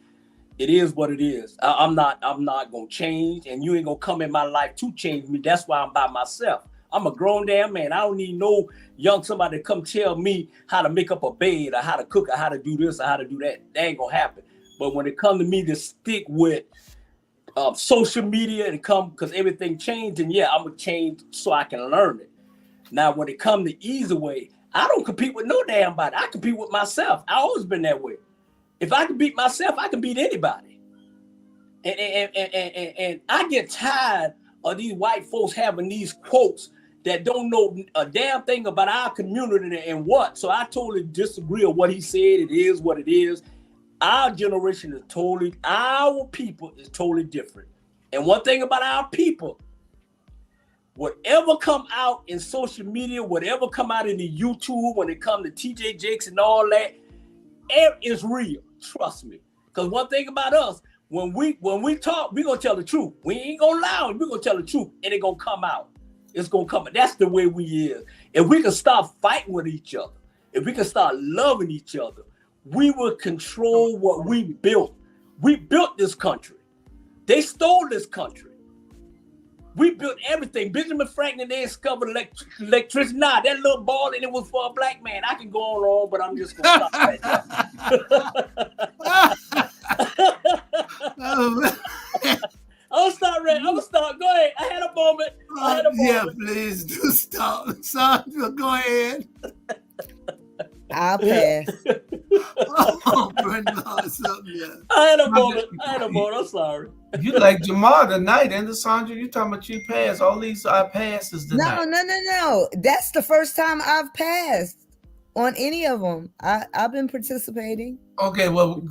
it is what it is. I'm not gonna change, and you ain't gonna come in my life to change me. That's why I'm by myself. I'm a grown damn man. I don't need no young somebody to come tell me how to make up a bed or how to cook or how to do this or how to do that. That ain't gonna happen. But when it comes to me to stick with social media and come because everything changed, and yeah, I'm gonna change so I can learn it. Now, when it comes to easy way, I don't compete with no damn body. I compete with myself. I always been that way. If I can beat myself, I can beat anybody. And I get tired of these white folks having these quotes that don't know a damn thing about our community and what. So I totally disagree with what he said. It is what it is. Our generation is our people is totally different. And one thing about our people, whatever come out in social media, whatever come out in the YouTube, when it comes to TJ Jakes and all that, it is real. Trust me. Because one thing about us, when we talk, we're gonna tell the truth. We ain't gonna lie, we're gonna tell the truth, and it's gonna come out. It's gonna come out. That's the way we is. If we can stop fighting with each other, if we can start loving each other, we will control what we built. We built this country. They stole this country. We built everything. Benjamin Franklin, they discovered electricity. Nah, that little ball, and it was for a black man. I can go on, but I'm just going to stop right there. I'm going to start. Go ahead. I had a moment. Yeah, please do stop. Sandra, go ahead. I'll pass. I had a moment. I'm sorry. You like Jamal tonight, and Sandra, you talking about you passed all these passes tonight. No. That's the first time I've passed on any of them. I've been participating. Okay, well,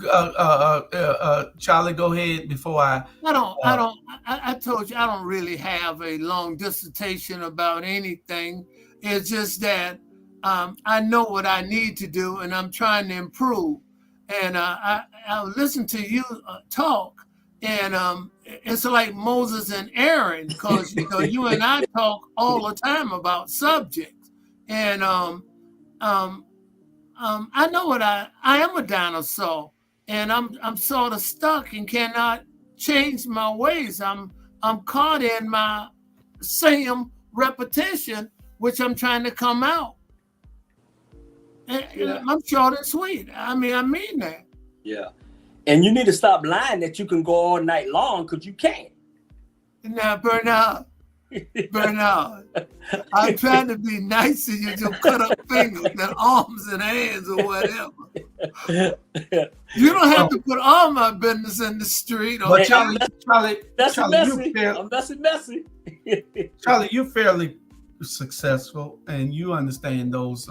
Charlie, go ahead before I told you I don't really have a long dissertation about anything. It's just that I know what I need to do, and I'm trying to improve. And I listen to you talk, and it's like Moses and Aaron, because you and I talk all the time about subjects. And I know what I am a dinosaur, and I'm sort of stuck and cannot change my ways. I'm caught in my same repetition, which I'm trying to come out. And I'm short and sweet. I mean that. Yeah. And you need to stop lying that you can go all night long, because you can't. Now, Bernard, I'm trying to be nice to you to cut up fingers and arms and hands or whatever. You don't have to put all my business in the street. But Charlie, that's messy. I'm messy. Charlie, you're fairly successful, and you understand those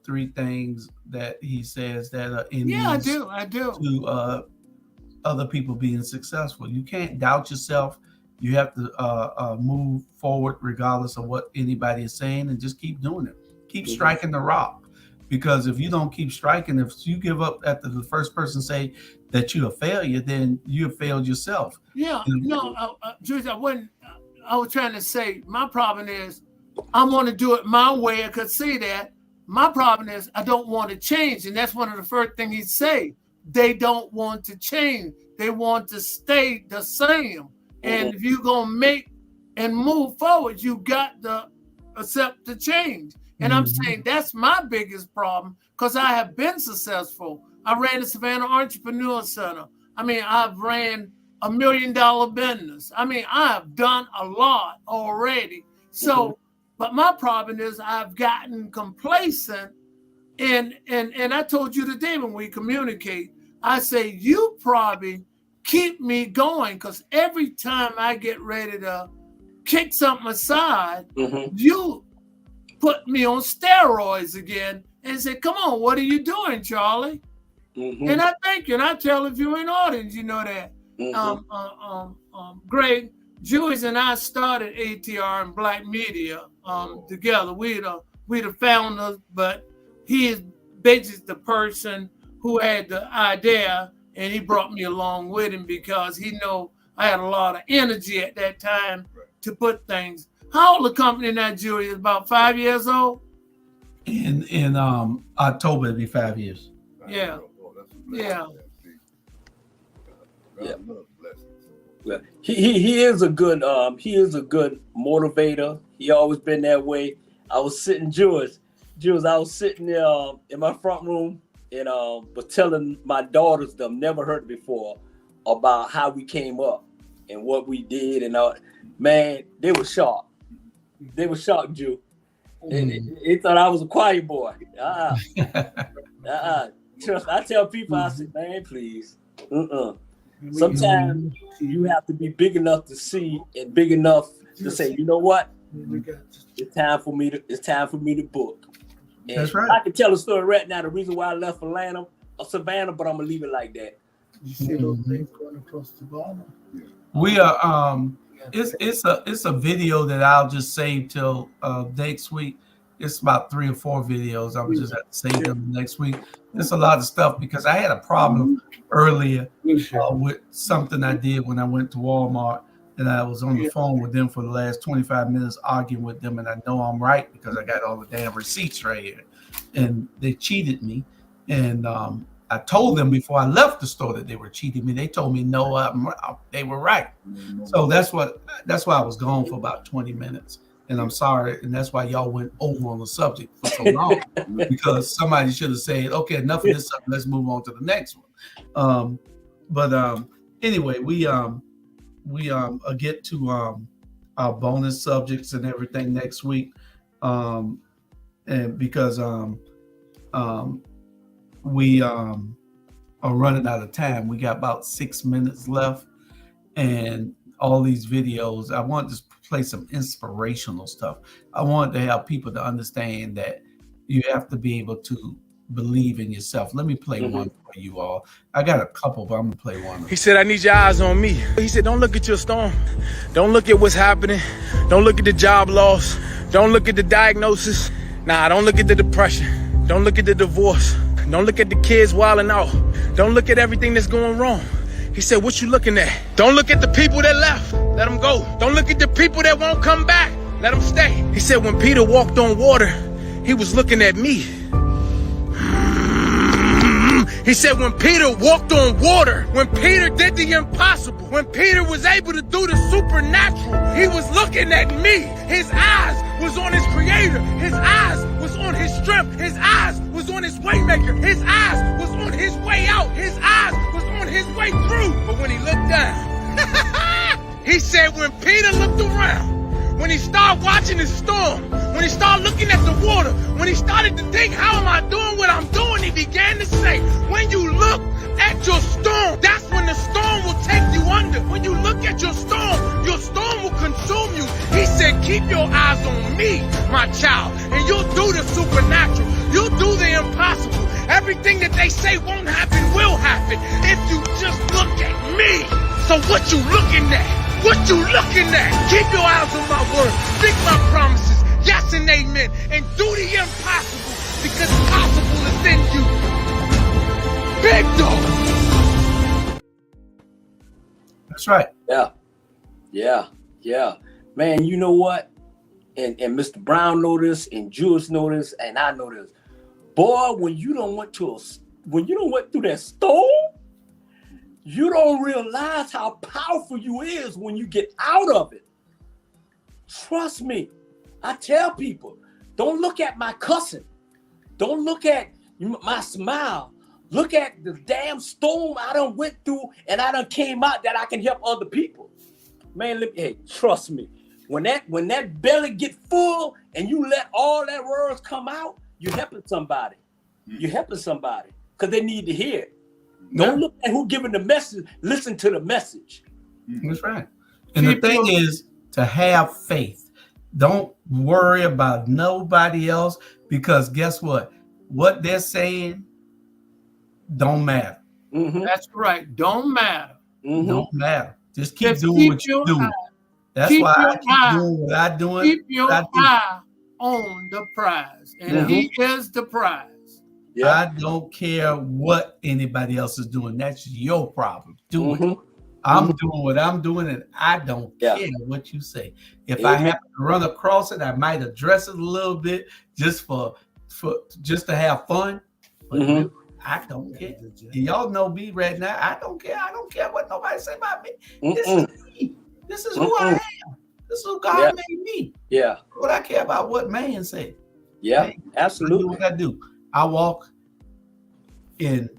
three things that he says that are in I do to other people being successful. You can't doubt yourself. You have to move forward regardless of what anybody is saying, and just keep doing it. Keep striking the rock, because if you don't keep striking, if you give up after the first person say that you're a failure, then you have failed yourself. Yeah, George, I was trying to say my problem is I want to do it my way. I could see that. My problem is I don't want to change, and that's one of the first things he say. They don't want to change. They want to stay the same. And if you're gonna make and move forward, you got to accept the change. And I'm saying that's my biggest problem, because I have been successful. I ran the Savannah Entrepreneur Center. I mean, I've ran $1 million business. I mean, I've done a lot already. So, but my problem is I've gotten complacent. And I told you today when we communicate, I say, you probably keep me going, because every time I get ready to kick something aside, you put me on steroids again and say, come on, what are you doing, Charlie? And I thank you. And I tell the viewing audience, you know that. Greg, Jewish and I started ATR and Black Media together. We the founders, but he is basically the person who had the idea, and he brought me along with him because he know I had a lot of energy at that time to put things. How old the company now, Julie? Is about 5 years old? In October, it'll be 5 years. Yeah. Yeah. Yeah. He is a good motivator. He always been that way. I was sitting Jewish, I was sitting there in my front room and was telling my daughters, them never heard it before, about how we came up and what we did, and man, they were shocked. They were shocked, Jew. They thought I was a quiet boy. Trust, I tell people, I say, man, please. Sometimes you have to be big enough to see and big enough to say, you know what? It's time for me to book. And that's right. I can tell a story right now, the reason why I left Savannah, but I'm gonna leave it like that. You see those things going across the border? We are it's a video that I'll just save till next week. It's about 3 or 4 videos. I would just have to save them next week. It's a lot of stuff because I had a problem earlier with something I did when I went to Walmart, and I was on the phone with them for the last 25 minutes arguing with them, and I know I'm right because I got all the damn receipts right here. And they cheated me, and I told them before I left the store that they were cheating me. They told me no, they were right. So that's why I was gone for about 20 minutes. And I'm sorry, and that's why y'all went over on the subject for so long, because somebody should have said, okay, enough of this subject, let's move on to the next one. Anyway, we get to our bonus subjects and everything next week. And because we are running out of time. We got about 6 minutes left, and all these videos, I want to play some inspirational stuff. I want to help people to understand that you have to be able to believe in yourself. Let me play one for you all. I got a couple, but I'm gonna play one. He said, I need your eyes on me. He said, don't look at your storm. Don't look at what's happening. Don't look at the job loss. Don't look at the diagnosis. Nah, don't look at the depression. Don't look at the divorce. Don't look at the kids wilding out. Don't look at everything that's going wrong. He said, what you looking at? Don't look at the people that left. Let them go. Don't look at the people that won't come back. Let them stay. He said, when Peter walked on water, he was looking at me. He said, when Peter walked on water, when Peter did the impossible, when Peter was able to do the supernatural, he was looking at me. His eyes was on his creator. His eyes was on his strength. His eyes was on his way maker. His eyes was on his way out. His eyes was on his way through. But when he looked down, he said, when Peter looked around, when he started watching the storm, when he started looking at the water, when he started to think, how am I doing what I'm doing? He began to say, when you look at your storm, that's when the storm will take you under. When you look at your storm will consume you. He said, keep your eyes on me, my child, and you'll do the supernatural. You'll do the impossible. Everything that they say won't happen will happen if you just look at me. So what you looking at? What you looking at? Keep your eyes on my word. Speak my promises. Yes and amen. And do the impossible, because possible is in you. Big dog. That's right. Yeah. Man, you know what? And Mr. Brown know this, and Jewish know this, and I know this. Boy, when you don't went through that storm, you don't realize how powerful you is when you get out of it. Trust me. I tell people, don't look at my cussing. Don't look at my smile. Look at the damn storm I done went through and I done came out that I can help other people. Man, hey, trust me. When that belly get full and you let all that words come out, you're helping somebody. You're helping somebody because they need to hear it. Don't look at who giving the message. Listen to the message. That's right. And the thing is to have faith. Don't worry about nobody else because guess what? What they're saying don't matter. That's right. Don't matter. Don't matter. Just keep doing what you're doing. That's why I keep doing what I'm doing. Keep your eye on the prize. And he is the prize. I don't care what anybody else is doing. That's your problem. Do it. I'm doing what I'm doing, and I don't care what you say. If I happen to run across it, I might address it a little bit just for just to have fun. But I don't care. Y'all know me right now. I don't care. I don't care what nobody say about me. This is me. This is who I am. This is who God made me. Yeah. What I care about what man say. Yeah, absolutely. I do what I do. I walk in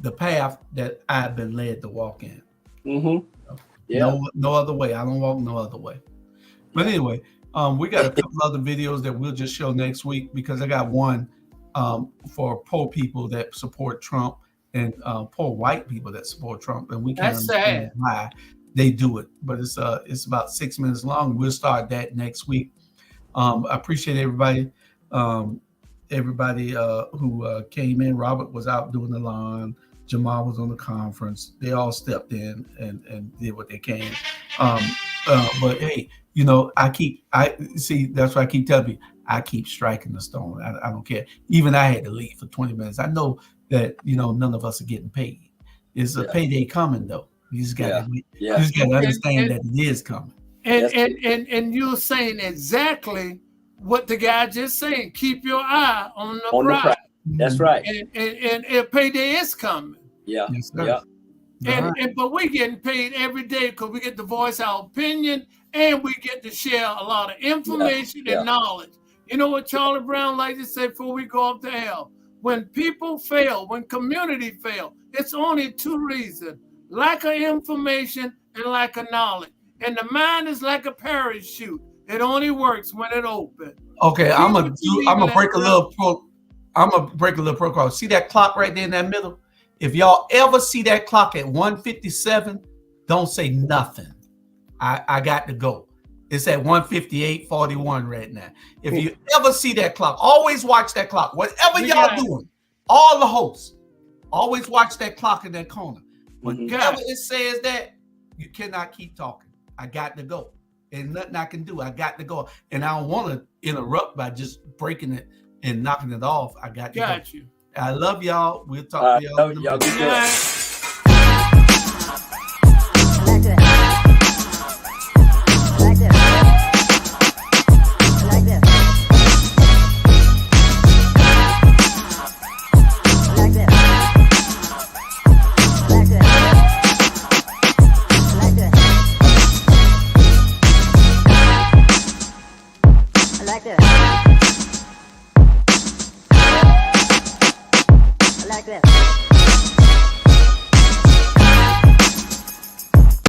the path that I've been led to walk in. No other way. I don't walk no other way. But anyway, we got a couple other videos that we'll just show next week because I got one for poor people that support Trump and poor white people that support Trump, and we can't understand why they do it. But it's about 6 minutes long. We'll start that next week. I appreciate everybody. Everybody who came in. Robert was out doing the lawn. Jamal was on the conference. They all stepped in and did what they can. But hey, you know, I see. That's why I keep telling you. I keep striking the stone. I don't care. Even I had to leave for 20 minutes. I know that, you know, none of us are getting paid. It's a payday coming though. You just got to understand that it is coming. And you're saying exactly what the guy just saying. Keep your eye on the prize. That's right. And payday is coming. Yeah. Yes, but we getting paid every day because we get to voice our opinion and we get to share a lot of information and knowledge. You know what Charlie Brown likes to say before we go up to hell? When people fail, when community fail, it's only two reasons: lack of information and lack of knowledge. And the mind is like a parachute; it only works when it opens. Okay, I'm gonna break a little protocol. See that clock right there in that middle? If y'all ever see that clock at 1:57, don't say nothing. I got to go. It's at 1:58:41 right now. If you ever see that clock, always watch that clock. Whatever y'all doing, all the hosts, always watch that clock in that corner. Whenever it says that, you cannot keep talking. I got to go. And nothing I can do. I got to go. And I don't want to interrupt by just breaking it and knocking it off. I got to go. You. I love y'all. We'll talk to y'all. Y'all be good. Like this.